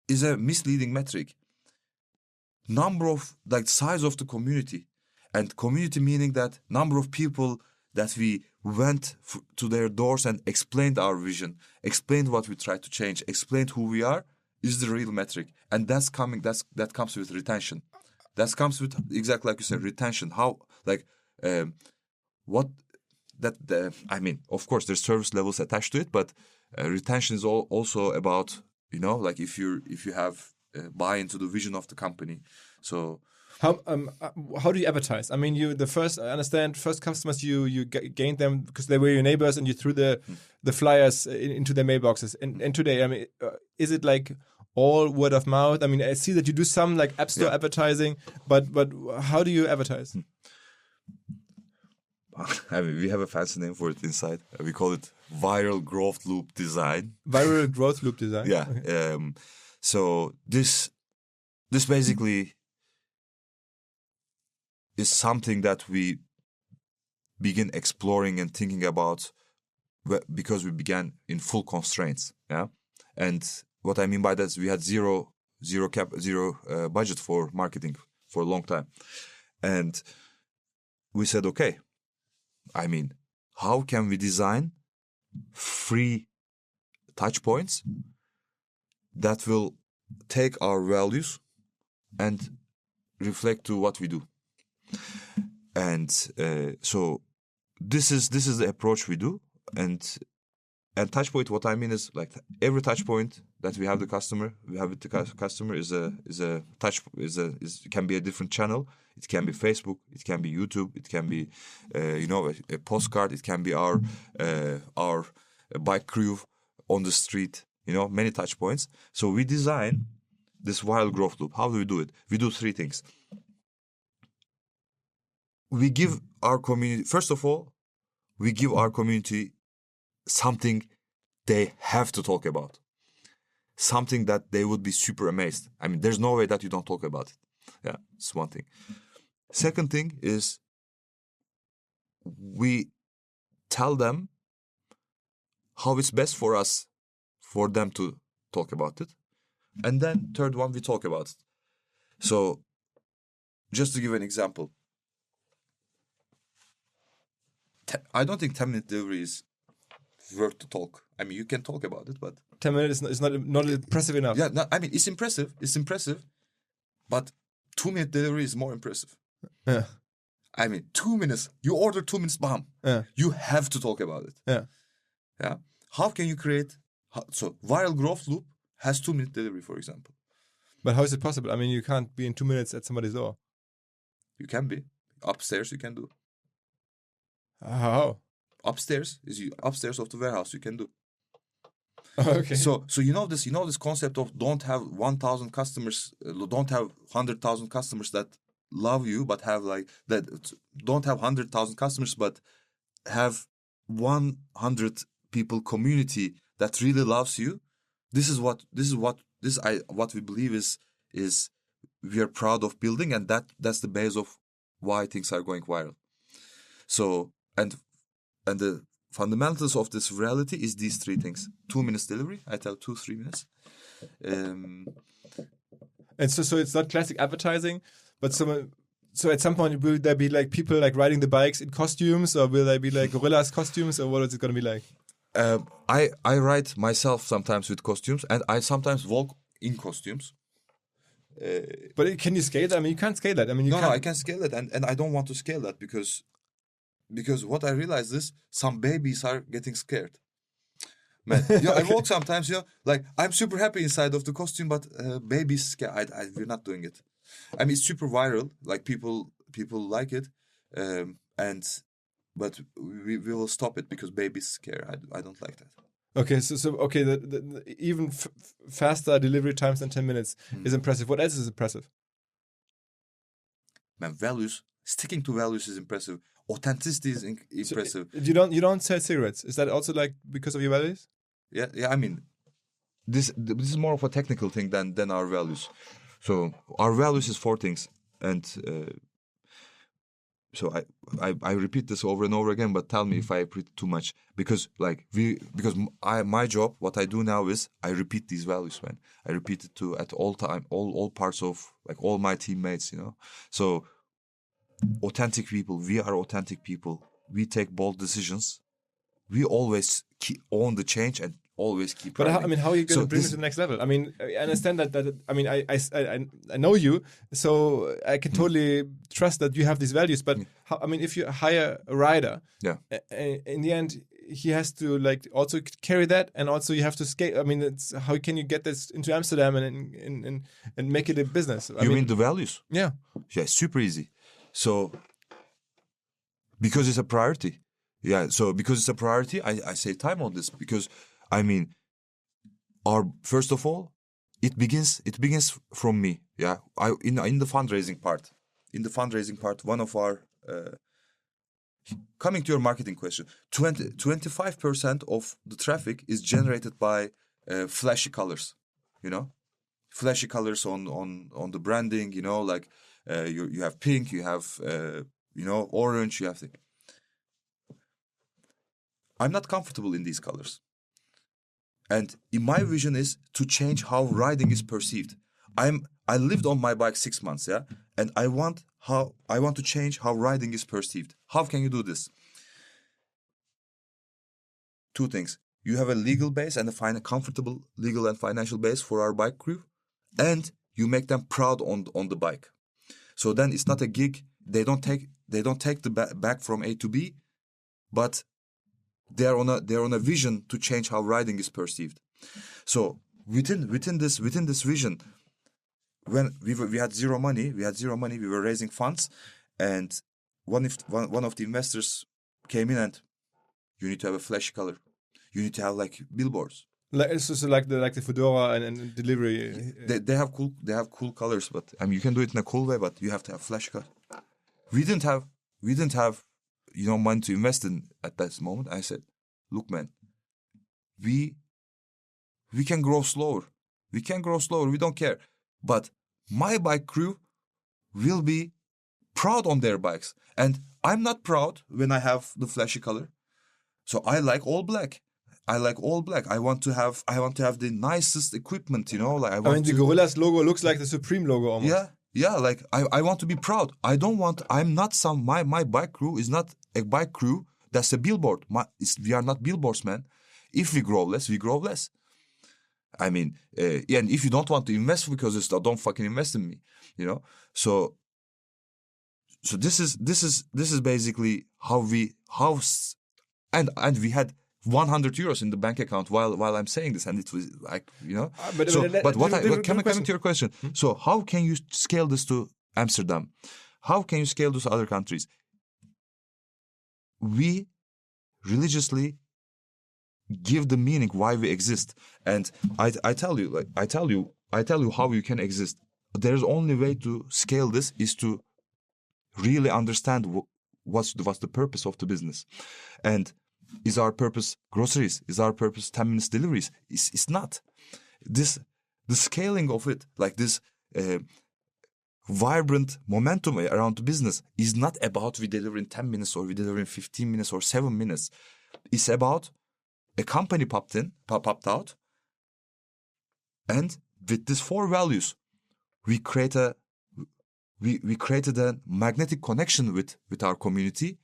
is a misleading metric. Number of, like, size of the community, and community meaning that number of people that we went to their doors and explained our vision, explained what we try to change, explained who we are, is the real metric. And that comes with retention. That comes with, exactly like you said, retention. How, like, of course there's service levels attached to it, but retention is also about, you know, like if you have buy into the vision of the company. So how do you advertise? I mean, I understand first customers you gained them because they were your neighbors, and you threw the flyers into their mailboxes. And today, I mean, is it like all word of mouth? I mean, I see that you do some like app store advertising, but how do you advertise? I mean, we have a fancy name for it inside. We call it viral growth loop design. Viral growth loop design. Yeah. Okay. So this basically is something that we begin exploring and thinking about because we began in full constraints. Yeah. And what I mean by that is we had zero budget for marketing for a long time. And we said, okay, I mean, how can we design free touch points that will take our values and reflect to what we do? And so this is the approach we do. And touch point, what I mean is, like, every touch point that we have with the customer can be a different channel. It can be Facebook, it can be YouTube, it can be a postcard, it can be our bike crew on the street, you know, many touch points. So we design this viral growth loop. How do we do it? We do three things. We give our community, first of all, we give our community something they have to talk about. Something that they would be super amazed. I mean, there's no way that you don't talk about it. Yeah, it's one thing. Second thing is we tell them how it's best for them to talk about it. And then third one, we talk about it. So just to give an example, I don't think 10-minute delivery is worth to talk. I mean, you can talk about it, but 10 minutes is not impressive enough. Yeah, no, I mean, it's impressive, but 2-minute delivery is more impressive. Yeah. I mean, 2 minutes, you order 2 minutes, bam. Yeah. You have to talk about it. Yeah. Yeah. How can you create, so viral growth loop has 2-minute delivery, for example. But how is it possible? I mean, you can't be in 2 minutes at somebody's door. You can be. Upstairs you can do. How? Upstairs of the warehouse you can do. Okay. So you know this concept of don't have 1,000 customers, don't have 100,000 customers that love you, but have like that. Don't have 100,000 customers, but have 100 people community that really loves you. This is what we believe is we are proud of building, and that's the base of why things are going viral. So and the fundamentals of this reality is these three things: 2 minutes delivery. I tell 2-3 minutes. And so it's not classic advertising, but so at some point will there be like people like riding the bikes in costumes, or will there be like gorillas costumes, or what is it going to be like? I ride myself sometimes with costumes, and I sometimes walk in costumes. But can you scale that? I mean, you can't scale that. I mean, No, I can scale it, and I don't want to scale that because because what I realized is some babies are getting scared. Man, you know, I walk sometimes, you know, like I'm super happy inside of the costume, but babies scared. We're not doing it. I mean, it's super viral. Like people like it, but we will stop it because babies scare. I don't like that. Okay, so okay, the even faster delivery times than 10 minutes is impressive. What else is impressive? Man, values. Sticking to values is impressive. Authenticity is impressive. So you don't sell cigarettes. Is that also like because of your values? Yeah. I mean, this is more of a technical thing than our values. So our values is 4 things, and so I repeat this over and over again. But tell me if I repeat too much, because my job, what I do now is I repeat these values, man. I repeat it at all time, all parts of like all my teammates, you know. So authentic people, we are authentic people. We take bold decisions. We always own the change and always keep. But running. how are you going to bring it to the next level? I mean, I understand that. I mean, I know you, so I can totally trust that you have these values. But I mean, if you hire a rider, in the end, he has to like also carry that, and also you have to scale. I mean, how can you get this into Amsterdam and make it a business? You mean the values? Yeah, super easy. So, because it's a priority. Yeah, so because it's a priority, I save time on this because, I mean, first of all, it begins from me. Yeah, in the fundraising part. In the fundraising part, one of our coming to your marketing question, 25% of the traffic is generated by flashy colors. You know, flashy colors on the branding. You know, like you have pink, you have orange, you have I'm not comfortable in these colors. And in my vision is to change how riding is perceived. I lived on my bike 6 months, yeah? And I want to change how riding is perceived. How can you do this? 2 things. You have a legal base and a comfortable legal and financial base for our bike crew, and you make them proud on the bike. So then it's not a gig. They don't take the bag from A to B, but they're on a vision to change how riding is perceived. So within this vision, when we had zero money, we were raising funds, and one of the investors came in and you need to have a flashy color, you need to have like billboards. Like it's just like the fedora and delivery. They have cool colors, but I mean you can do it in a cool way, but you have to have flashy color. We didn't have money to invest in at that moment. I said, look, man, we can grow slower. We don't care. But my bike crew will be proud on their bikes. And I'm not proud when I have the flashy color. So I like all black. I want to have the nicest equipment, you know. Like the Gorillas logo looks like the Supreme logo almost. Yeah, like I want to be proud. My bike crew is not a bike crew that's a billboard. We are not billboards, man. If we grow less, we grow less. I mean, and if you don't want to invest because it's don't fucking invest in me, you know. So this is basically and we had 100 euros in the bank account while I'm saying this, and it was like, you know. Coming to your question, so how can you scale this to Amsterdam? How can you scale this to other countries? We religiously give the meaning why we exist, and I tell you how you can exist. There's only way to scale this is to really understand what's the purpose of the business, and is our purpose groceries? Is our purpose 10 minutes deliveries? It's not. The scaling of it, like this vibrant momentum around the business, is not about we deliver in 10 minutes or we deliver in 15 minutes or 7 minutes. It's about a company popped out, and with these 4 values, we created a magnetic connection with our community.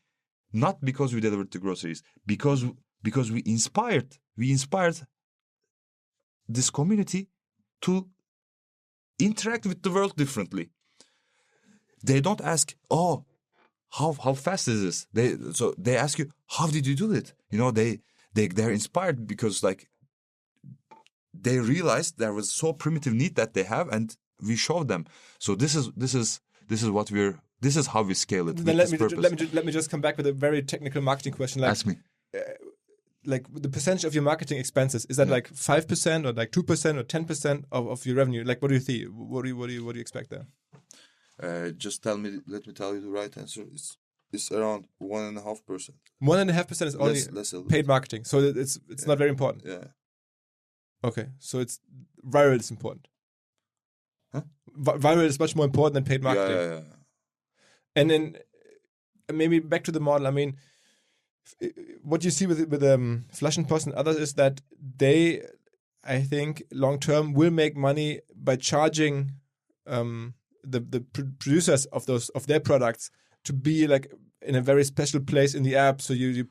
Not because we delivered the groceries, because we inspired this community to interact with the world differently. They don't ask, how fast is this? They ask you, how did you do it? You know, they're inspired because like they realized there was so primitive need that they have, and we showed them. So this is how we scale it. Then let me just come back with a very technical marketing question. Like, ask me. Like the percentage of your marketing expenses, is that like 5% or like 2% or 10% of your revenue? Like, what do you think? What do you expect there? Just let me tell you the right answer. It's around 1.5%. 1.5% is only paid marketing, so it's not very important. Yeah. Okay, so it's viral is important. Huh? Viral is much more important than paid marketing. Yeah. And then maybe back to the model. I mean, what you see with Flaschenpost and others is that they, I think, long term will make money by charging the producers of their products to be like in a very special place in the app. So you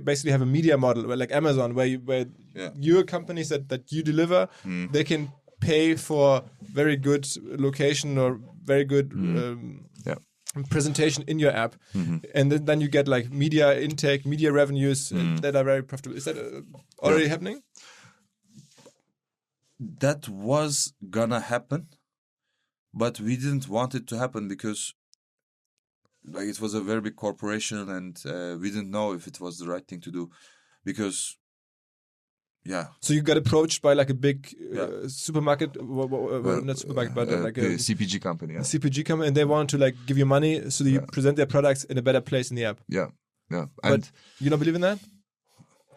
basically have a media model where, like Amazon, where your companies that you deliver, they can pay for very good location or very good presentation in your app, and then you get like media intake, media revenues that are very profitable. Is that already happening? That was gonna happen, but we didn't want it to happen because like it was a very big corporation, and we didn't know if it was the right thing to do, because So you got approached by like a big supermarket, not supermarket, but like a CPG company. A CPG company, and they want to like give you money so that you present their products in a better place in the app. Yeah. But you don't believe in that?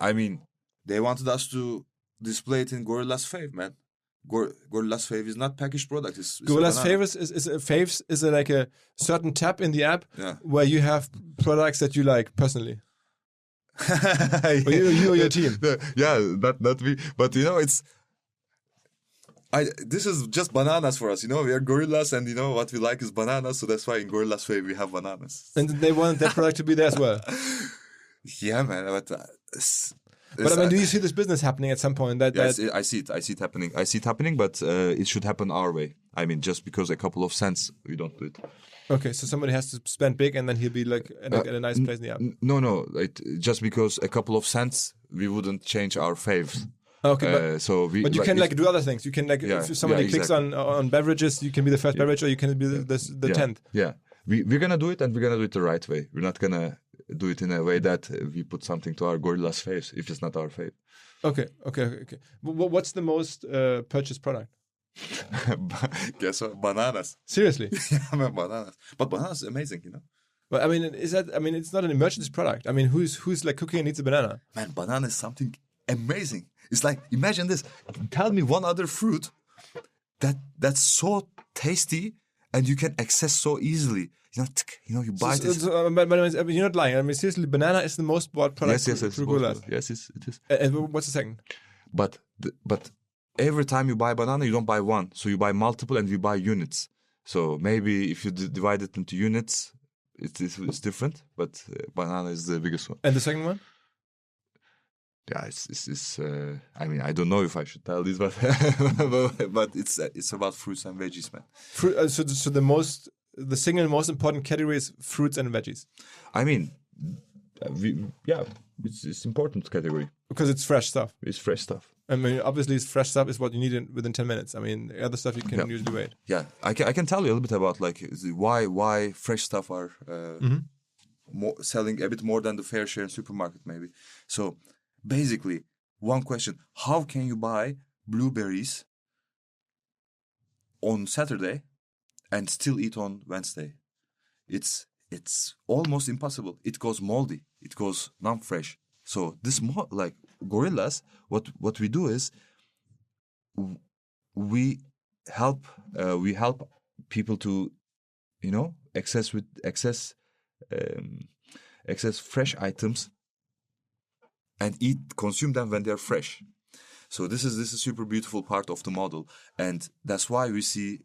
I mean, they wanted us to display it in Gorillas Fave, man. Gorillas Fave is not packaged product. It's Gorillas Faves is like a certain tab in the app where you have products that you like personally. Or you or your team. Not me. But you know, this is just bananas for us. You know, we are gorillas, and you know what we like is bananas. So that's why in Gorillas Fave we have bananas. And they want that product to be there as well. Yeah, man. But I mean, do you see this business happening at some point? I see it happening. But it should happen our way. I mean, just because a couple of cents, we don't do it. Okay, so somebody has to spend big, and then he'll be like at a nice place in the app. No, just because a couple of cents, we wouldn't change our faves. Okay, but you can like do other things. You can like if somebody clicks on beverages, you can be the first beverage, or you can be the 10th. Yeah, we're gonna do it, and we're gonna do it the right way. We're not gonna do it in a way that we put something to our Gorillas faves if it's not our fave. Okay. What's the most purchased product? Guess what? Bananas. Seriously? Yeah, man, bananas. But bananas is amazing, you know. But I mean, it's not an emergency product. I mean, who's like cooking and needs a banana? Man, banana is something amazing. It's like, imagine this. Tell me one other fruit that's so tasty and you can access so easily. You buy this. But you're not lying. I mean, seriously, banana is the most bought product. Yes, it is. And what's the second? But every time you buy banana, you don't buy one. So you buy multiple, and you buy units. So maybe if you divide it into units, it's different. But banana is the biggest one. And the second one? Yeah, it's I mean, I don't know if I should tell this, but but it's about fruits and veggies, man. So the single most important category is fruits and veggies. I mean, it's important category because it's fresh stuff. It's fresh stuff. I mean, obviously, fresh stuff is what you need within 10 minutes. I mean, other stuff you can usually wait. Yeah, I can tell you a little bit about like why fresh stuff are selling a bit more than the fair share in supermarket maybe. So basically, one question: how can you buy blueberries on Saturday and still eat on Wednesday? It's almost impossible. It goes moldy. It goes non-fresh. So this like Gorillas, what we do is we help people to access fresh items and consume them when they're fresh. So this is a super beautiful part of the model, and that's why we see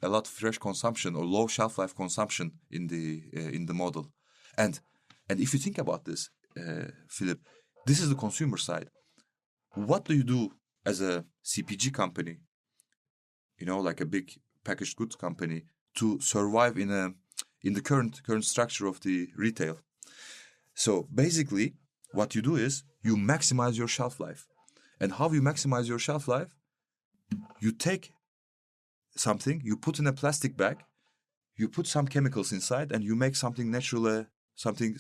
a lot of fresh consumption or low shelf life consumption in the model. And if you think about this, Philip, this is the consumer side. What do you do as a CPG company, like a big packaged goods company, to survive in in the current structure of the retail. So basically, what you do is you maximize your shelf life. And how you maximize your shelf life? You take something, you put in a plastic bag, you put some chemicals inside, and you make something natural, something,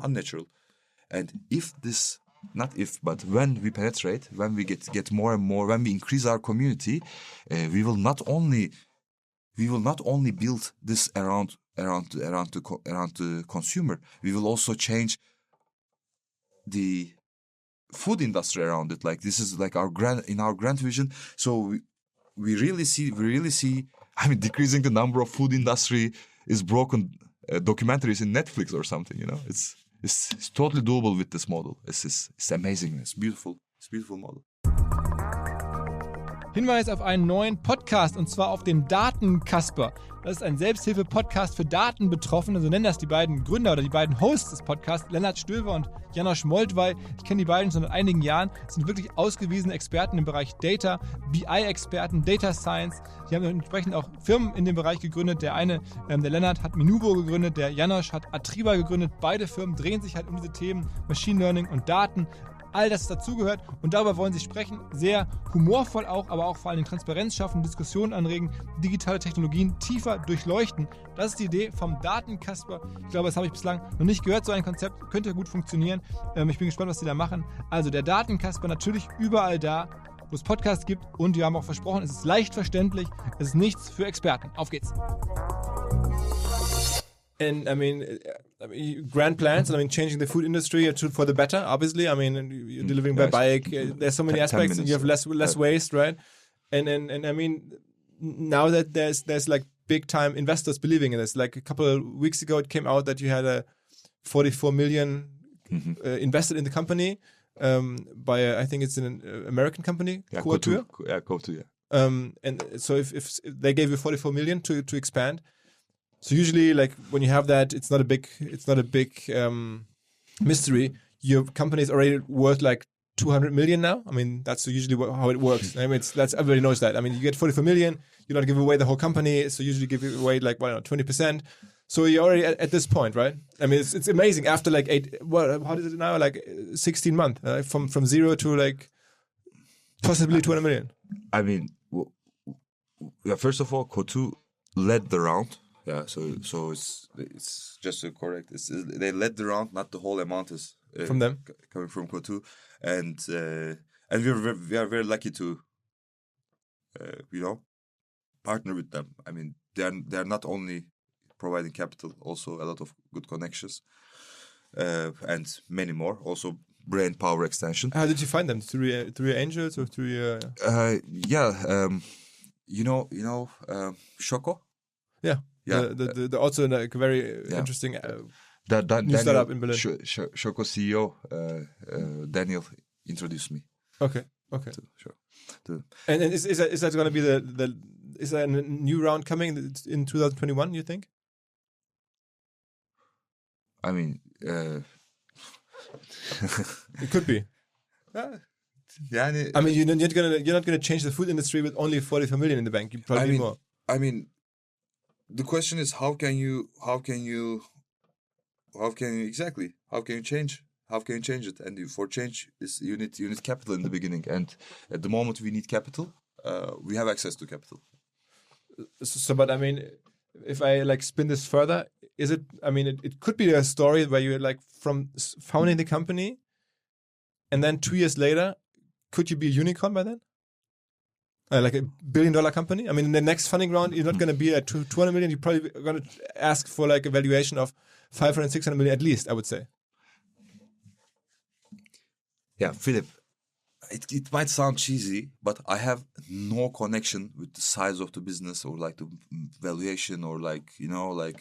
unnatural. And but when we penetrate, when we get more and more, when we increase our community, we will not only build this around the consumer. We will also change the food industry around it. Like this is like our grand vision. So we really see. I mean, decreasing the number of food industry is broken documentaries in Netflix or something. It's totally doable with this model. It's amazing. It's beautiful. It's a beautiful model. Hinweis auf einen neuen Podcast, und zwar auf den Datenkasper. Das ist ein Selbsthilfe-Podcast für Datenbetroffene, so nennen das die beiden Gründer oder die beiden Hosts des Podcasts, Lennart Stöver und Janosch Moldwey. Ich kenne die beiden schon seit einigen Jahren, sind wirklich ausgewiesene Experten im Bereich Data, BI-Experten, Data Science. Die haben entsprechend auch Firmen in dem Bereich gegründet. Der eine, der Lennart, hat Minubo gegründet, der Janosch hat Atriba gegründet. Beide Firmen drehen sich halt um diese Themen Machine Learning und Daten. All das dazugehört, und darüber wollen sie sprechen. Sehr humorvoll auch, aber auch vor allem Transparenz schaffen, Diskussionen anregen, digitale Technologien tiefer durchleuchten. Das ist die Idee vom Datenkasper. Ich glaube, das habe ich bislang noch nicht gehört, so ein Konzept. Könnte gut funktionieren. Ich bin gespannt, was sie da machen. Also der Datenkasper natürlich überall da, wo es Podcasts gibt, und wir haben auch versprochen, es ist leicht verständlich, es ist nichts für Experten. Auf geht's! And I mean, grand plans, and I mean, changing the food industry for the better, obviously. I mean, you're delivering by bike. There's so many aspects, and you have less waste, right? And I mean, now that there's like big time investors believing in this. Like a couple of weeks ago, it came out that you had a 44 million invested in the company by I think it's an American company, Turke. Turke. And so if they gave you 44 million to expand. So usually, like when you have that, it's not a big mystery. Your company is already worth like 200 million now. I mean, that's usually how it works. I mean, everybody knows that. I mean, you get 44 million, you don't give away the whole company, so usually give away like 20%. So you're already at this point, right? I mean, it's amazing. After like how is it now? Like 16 months from zero to like possibly 200 million. I mean, first of all, Kotu led the round. Yeah, so it's just to correct. They led the round, not the whole amount is from them coming from Kotu, and we are very lucky to partner with them. I mean, they are not only providing capital, also a lot of good connections, and many more. Also, brain power extension. How did you find them? Through your angels or through your? Shoko. Yeah. Yeah, the also like very interesting new startup in Berlin. Shoko CEO Daniel introduced me. Okay. Sure. And is that going to be is there a new round coming in 2021? You think? I mean, it could be. Yeah. I mean, you're not gonna change the food industry with only 44 million in the bank. You probably need more. I mean. The question is how can you change? How can you change it? And for change, you need capital in the beginning. And at the moment we need capital. We have access to capital. So, but I mean, if I like spin this further, is it? I mean, it could be a story where you're like from founding the company, and then 2 years later, could you be a unicorn by then? Like a $1 billion company? I mean, in the next funding round, you're not going to be at 200 million. You're probably going to ask for like a valuation of 500, 600 million at least, I would say. Yeah, Philip, it might sound cheesy, but I have no connection with the size of the business or like the valuation or like,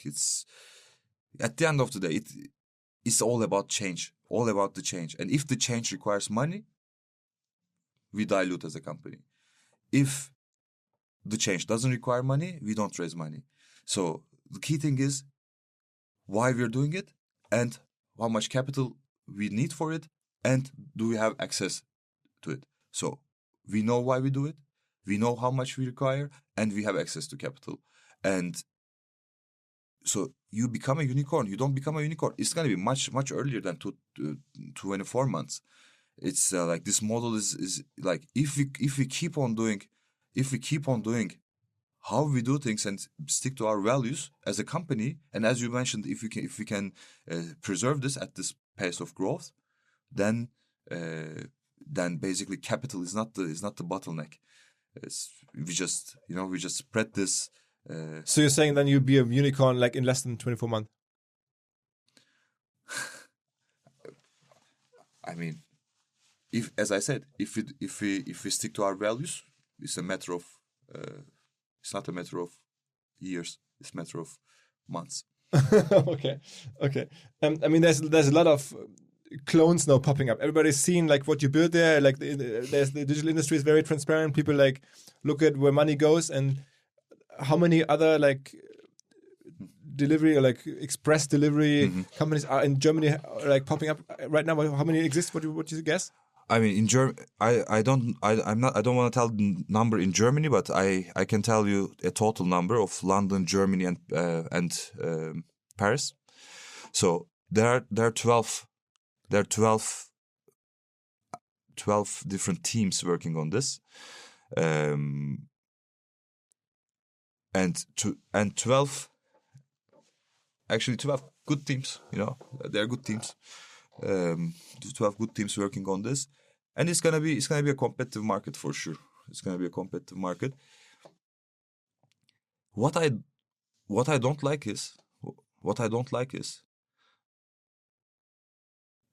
it's at the end of the day, it's all about change, all about the change. And if the change requires money, we dilute as a company. If the change doesn't require money, we don't raise money. So the key thing is why we're doing it and how much capital we need for it and do we have access to it. So we know why we do it, we know how much we require, and we have access to capital. And so you become a unicorn. You don't become a unicorn. It's going to be much, much earlier than 24 months. It's like this model is like if we keep on doing how we do things and stick to our values as a company, and as you mentioned, if we can preserve this at this pace of growth, then basically capital is not the bottleneck. We just spread this. So you're saying then you'll be a unicorn like in less than 24 months? I mean, if we stick to our values, it's a matter of it's not a matter of years. It's a matter of months. Okay. I mean, there's a lot of clones now popping up. Everybody's seen like what you build there. Like the digital industry is very transparent. People like look at where money goes and how many other like delivery or like express delivery companies are in Germany like popping up right now. How many exist? What do you guess? I mean, in Germany, I don't want to tell the number in Germany, but I can tell you a total number of London, Germany, and Paris. So there are 12 different teams working on this, and 12 good teams. You know, they're good teams. 12 good teams working on this, and it's gonna be a competitive market for sure. It's gonna be a competitive market. What I don't like is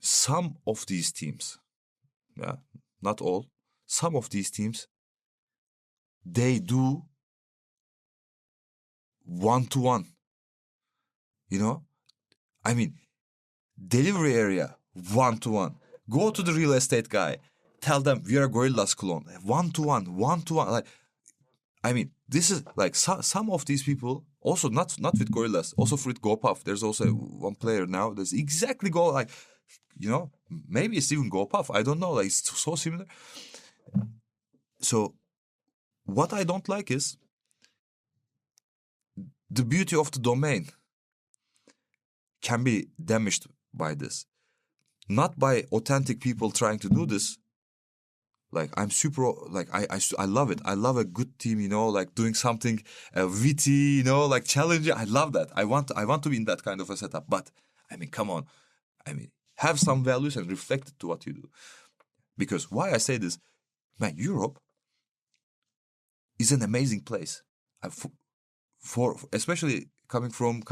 some of these teams, yeah, not all. Some of these teams, they do one-to-one. You know, I mean. Delivery area, one-to-one. Go to the real estate guy. Tell them we are a Gorillas clone. One-to-one. Like, I mean, this is like some of these people, also not with Gorillas, also with GoPuff. There's also one player now. There's exactly like, you know, maybe it's even GoPuff. I don't know. Like, it's so similar. So what I don't like is the beauty of the domain can be damaged by this, not by authentic people trying to do this. Like I'm super, like I love it. I love a good team, you know, like doing something witty, you know, like challenging. I love that. I want to be in that kind of a setup. But I mean, come on, I mean, have some values and reflect it to what you do. Because why I say this, man, Europe is an amazing place. For especially coming from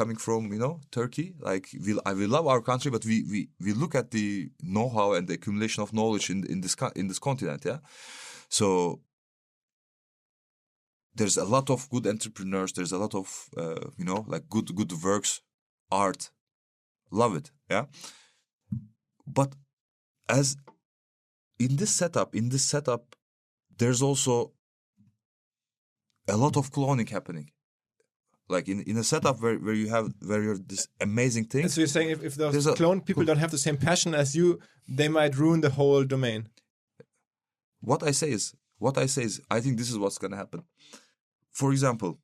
you know Turkey, like we love our country, but we look at the know-how and the accumulation of knowledge in this continent, yeah. So there's a lot of good entrepreneurs. There's a lot of you know, like good works, art, love it, yeah. But as in this setup, there's also a lot of cloning happening. Like in a setup where you have this amazing thing. So you're saying if those clone people don't have the same passion as you, they might ruin the whole domain. What I say is I think this is what's gonna happen. For example,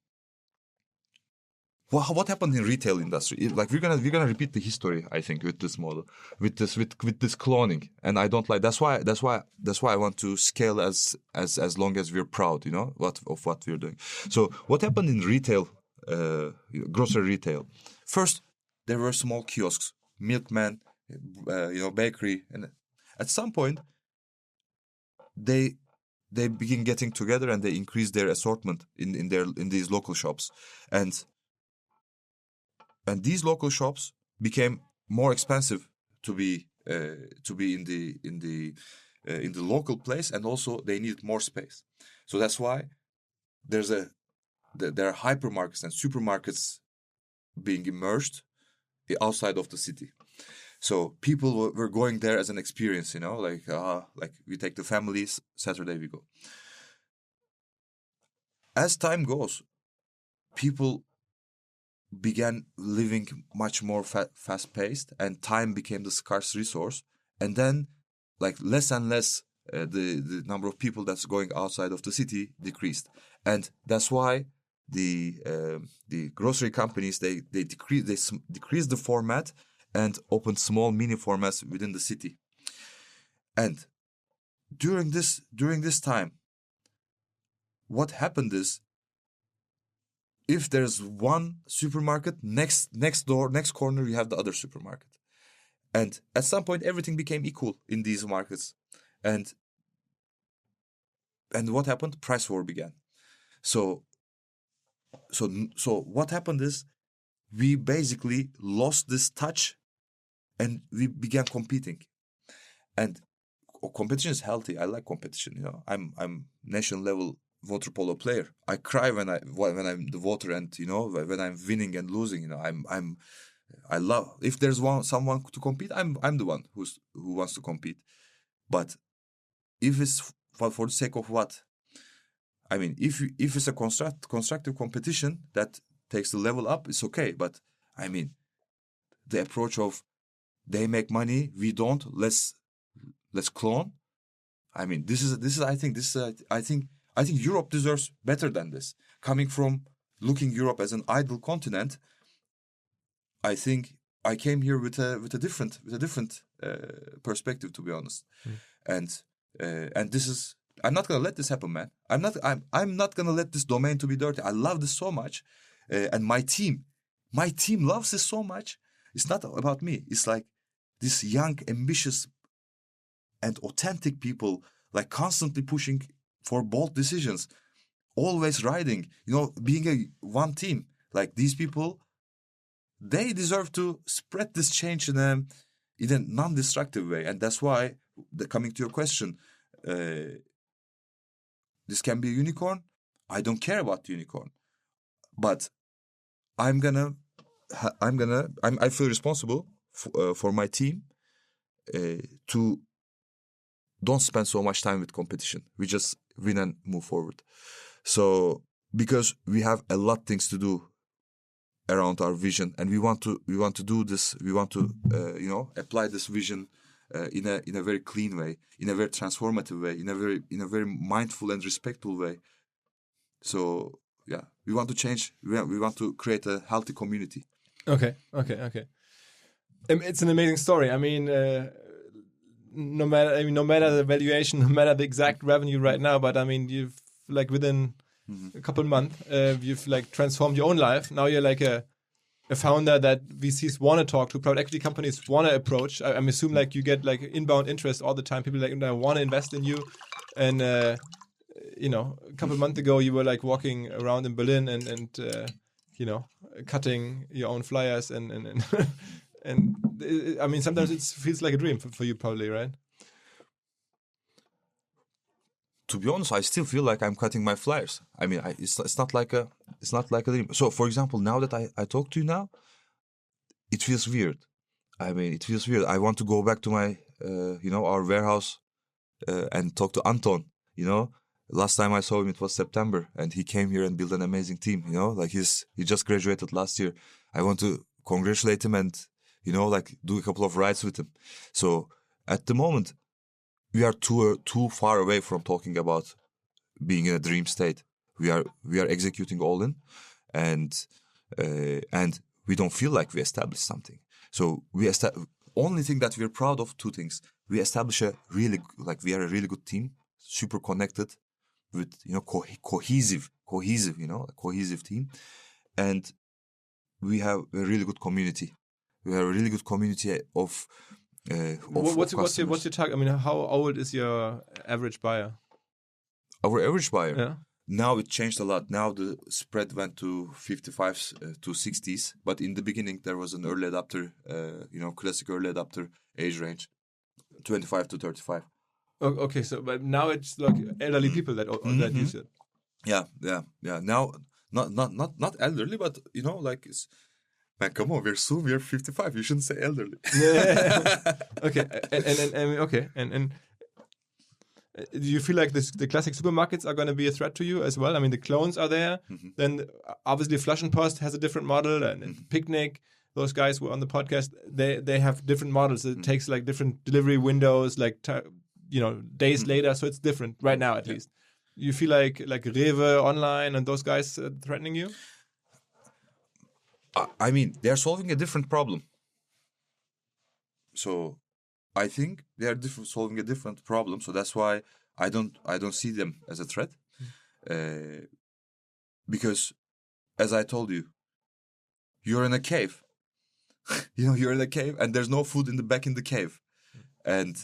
what happened in retail industry? Like we're gonna repeat the history, I think, with this model, with this cloning, and I don't like. That's why I want to scale as long as we're proud, you know, of what we're doing. So what happened in retail? Grocery retail. First, there were small kiosks, milkman, you know, bakery, and at some point, they begin getting together and they increase their assortment in these local shops, and these local shops became more expensive to be in the local place, and also they needed more space. So that's why there are hypermarkets and supermarkets being emerged outside of the city. So people were going there as an experience, you know, like we take the families, Saturday we go. As time goes, people began living much more fast-paced, and time became the scarce resource. And then, like less and less, the number of people that's going outside of the city decreased, and that's why the grocery companies they decreased the format and opened small mini formats within the city. And during this time, what happened is, if there's one supermarket, next corner you have the other supermarket. And at some point everything became equal in these markets. And what happened? Price war began. So what happened is, we basically lost this touch and we began competing. And competition is healthy. I like competition, you know. I'm national level water polo player. I cry when I'm the water, and you know, when I'm winning and losing, you know, I love, if there's someone to compete, I'm the one who wants to compete. But if it's for the sake of what? I mean, if it's a constructive competition that takes the level up, it's okay. But I mean, the approach of they make money, we don't. Let's clone. I mean, I think Europe deserves better than this. Coming from looking Europe as an idle continent, I think I came here with a different perspective, to be honest. And this is, I'm not gonna let this happen, man. I'm not gonna let this domain to be dirty. I love this so much, and my team loves this so much. It's not about me. It's like this young, ambitious, and authentic people, like constantly pushing for bold decisions, always riding. You know, being one team. Like these people, they deserve to spread this change in a non-destructive way, and that's why, coming to your question. This can be a unicorn. I don't care about the unicorn, but I feel responsible for my team to don't spend so much time with competition. We just win and move forward. So because we have a lot of things to do around our vision, and we want to do this. We want to apply this vision. In a very clean way, in a very transformative way, in a very mindful and respectful way. So yeah, we want to change. We want to create a healthy community. Okay. It's an amazing story. I mean, no matter the valuation, no matter the exact revenue right now, but I mean, you've like within a couple of months, you've like transformed your own life. Now you're like a founder that VCs want to talk to, private equity companies want to approach. I'm assuming like you get like inbound interest all the time. People like want to invest in you. And, a couple of months ago, you were like walking around in Berlin and cutting your own flyers. And I mean, sometimes it feels like a dream for you probably, right? To be honest, I still feel like I'm cutting my flyers. I mean, it's not like a dream. So, for example, now that I talk to you now, it feels weird. I mean, it feels weird. I want to go back to my, our warehouse and talk to Anton. You know, last time I saw him, it was September, and he came here and built an amazing team. You know, like he just graduated last year. I want to congratulate him and do a couple of rides with him. So at the moment, we are too far away from talking about being in a dream state. We are executing all in, and we don't feel like we established something. So only thing that we're proud of, two things. We establish we are a really good team, super connected, with cohesive, a cohesive team, and we have a really good community. We have a really good community of what's your target? I mean, how old is your average buyer? Our average buyer? Yeah. Now it changed a lot. Now the spread went to 55s to 60s. But in the beginning, there was an early adopter, classic early adopter age range, 25 to 35. Okay, so but now it's like elderly people that use it. Yeah. Now, not elderly, but it's. Man, come on, we're 55. You shouldn't say elderly. Okay, and do you feel like the classic supermarkets are going to be a threat to you as well? I mean, the clones are there. Mm-hmm. Then obviously Flaschenpost has a different model, and Picnic, those guys who were on the podcast, they have different models. It takes like different delivery windows, days later. So it's different right now, at least. You feel like Rewe online and those guys threatening you? I mean, they're solving a different problem. So I think they are solving a different problem. So that's why I don't see them as a threat. Because, as I told you, you're in a cave. You're in a cave and there's no food back in the cave. And,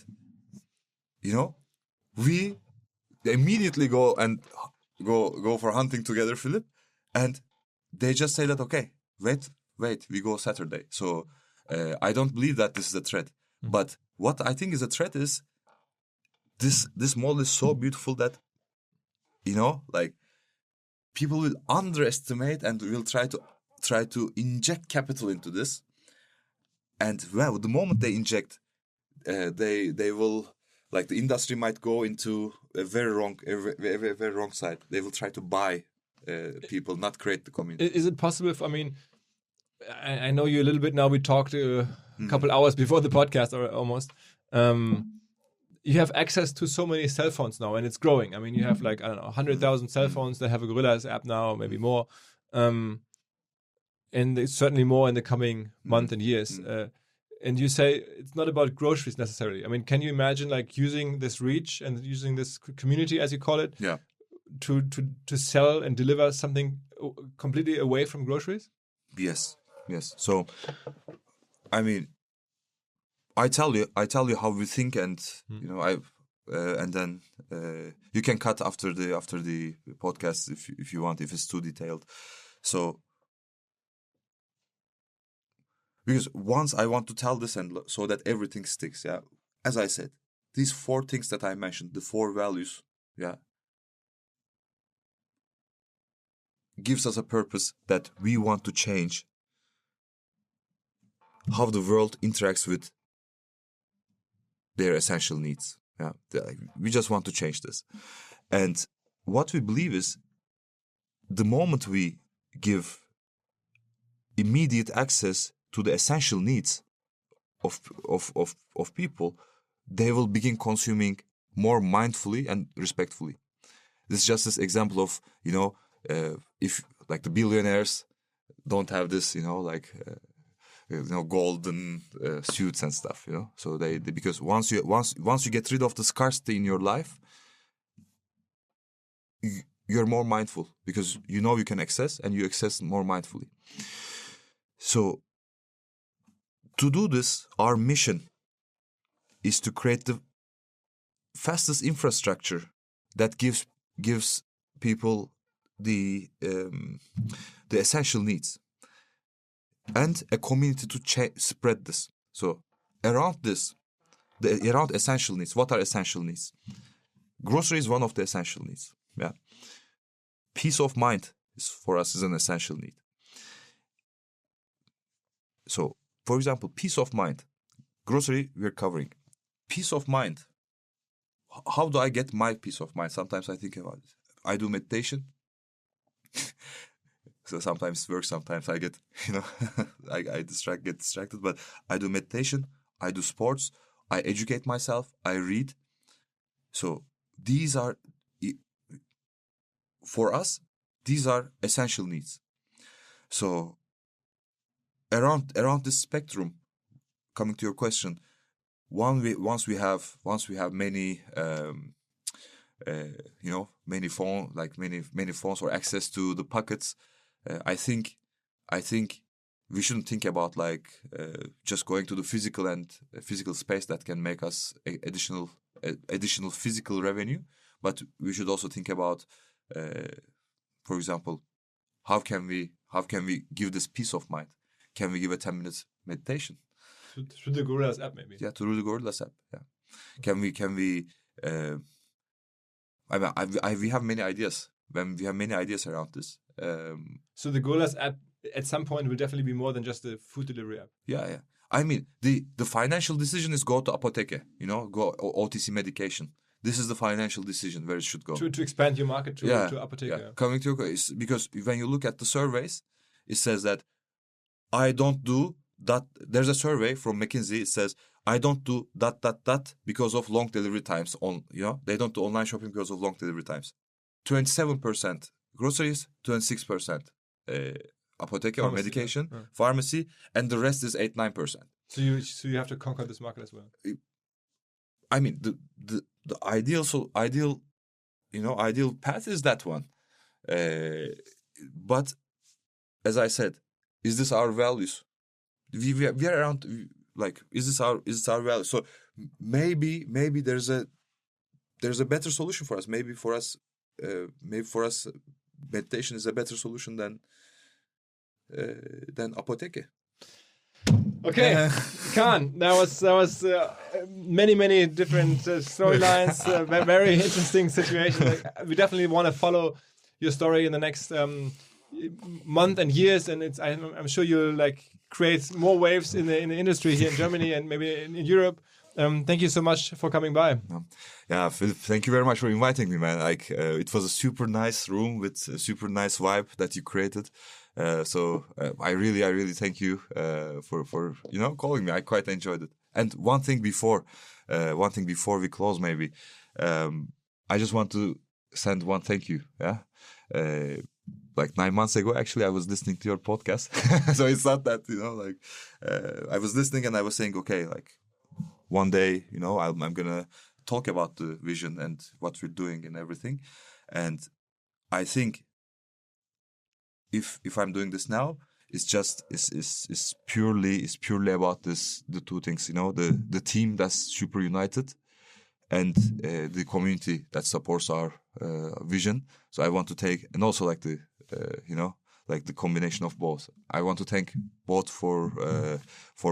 we immediately go for hunting together, Philip. And they just say that, okay, wait, we go Saturday. So I don't believe that this is a threat. But what I think is a threat is this model is so beautiful that, people will underestimate and will try to inject capital into this. And well, the moment they inject, they will, like, the industry might go into a very wrong side. They will try to buy people, not create the community. Is it possible? I know you a little bit now. We talked a couple hours before the podcast, or almost. You have access to so many cell phones now, and it's growing. I mean, you have 100,000 cell phones that have a Gorillas app now, maybe more. And it's certainly more in the coming month and years. And you say it's not about groceries necessarily. I mean, can you imagine using this reach and using this community, as you call it, to sell and deliver something completely away from groceries? Yes. So, I mean, I tell you how we think, and and then you can cut after the podcast if you want, if it's too detailed. So, because once I want to tell this, and so that everything sticks. Yeah, as I said, these 4 things that I mentioned, the 4 values, gives us a purpose that we want to change how the world interacts with their essential needs. Yeah, we just want to change this. And what we believe is, the moment we give immediate access to the essential needs of people, they will begin consuming more mindfully and respectfully. This is just this example of, if the billionaires don't have this, golden suits and stuff, So they because once you get rid of the scarcity in your life, you're more mindful, because you can access, and you access more mindfully. So to do this, our mission is to create the fastest infrastructure that gives people the essential needs, and a community to spread this. So around this, around essential needs. What are essential needs? Grocery is one of the essential needs. Yeah. Peace of mind for us is an essential need. So, for example, peace of mind. Grocery, we're covering. Peace of mind. How do I get my peace of mind? Sometimes I think about it. I do meditation. So sometimes it works, sometimes I get, I get distracted. But I do meditation, I do sports, I educate myself, I read. So these are, for us, these are essential needs. So around this spectrum, coming to your question, once we have many many phones or access to the pockets, I think we shouldn't think about just going to the physical space that can make us additional physical revenue, but we should also think about, for example, how can we give this peace of mind? Can we give a 10 minutes meditation? Through the Gorillas app, maybe. Yeah, through the Gorillas app. Yeah. Can we? We have many ideas. We have many ideas around this. So the Gorillas app at some point will definitely be more than just a food delivery app. Yeah. I mean, the financial decision is go to apotheke, go OTC medication. This is the financial decision where it should go. To expand your market to apotheke. Yeah. Coming to because when you look at the surveys, it says that I don't do that. There's a survey from McKinsey. It says I don't do that because of long delivery times. They don't do online shopping because of long delivery times. 27% groceries, 26% apotheke or medication, pharmacy, and the rest is 8-9%. So you have to conquer this market as well. I mean, the ideal path is that one. But as I said, is this our values? We are around, like, is this our value? So maybe there's a better solution for us. Maybe for us, meditation is a better solution than apotheke. Okay, Kağan, that was many different storylines. Very interesting situation. We definitely want to follow your story in the next month and years, and I'm sure you'll create more waves in the industry here in Germany and maybe in Europe. Thank you so much for coming by. Yeah, Philipp, thank you very much for inviting me, man. It was a super nice room with a super nice vibe that you created. So I really thank you for calling me. I quite enjoyed it. And one thing before we close, maybe I just want to send one thank you. Yeah, 9 months ago, actually, I was listening to your podcast. So it's not that I was listening and I was saying, okay, one day, I'm gonna talk about the vision and what we're doing and everything. And I think if I'm doing this now, it's purely about the two things, the team that's super united and the community that supports our vision. So I want to take, and also the combination of both. I want to thank both for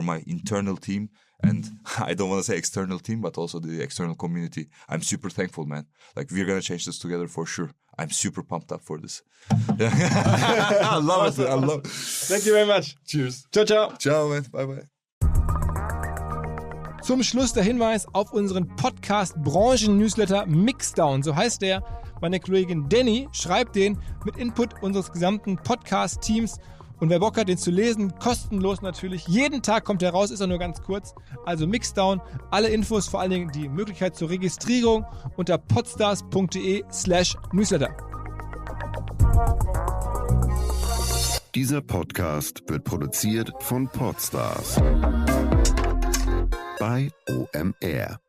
my internal team, and I don't want to say external team, but also the external community. I'm super thankful, man. We're going to change this together for sure. I'm super pumped up for this. I love it. I love it. Thank you very much. Cheers. Ciao, ciao. Ciao, man. Bye, bye. Zum Schluss der Hinweis auf unseren Podcast-Branchen-Newsletter Mixdown. So heißt der. Meine Kollegin Danny schreibt den mit Input unseres gesamten Podcast-Teams. Und wer Bock hat, den zu lesen, kostenlos natürlich. Jeden Tag kommt er raus, ist er nur ganz kurz. Also Mixdown, alle Infos, vor allen Dingen die Möglichkeit zur Registrierung unter podstars.de/newsletter. Dieser Podcast wird produziert von Podstars bei OMR.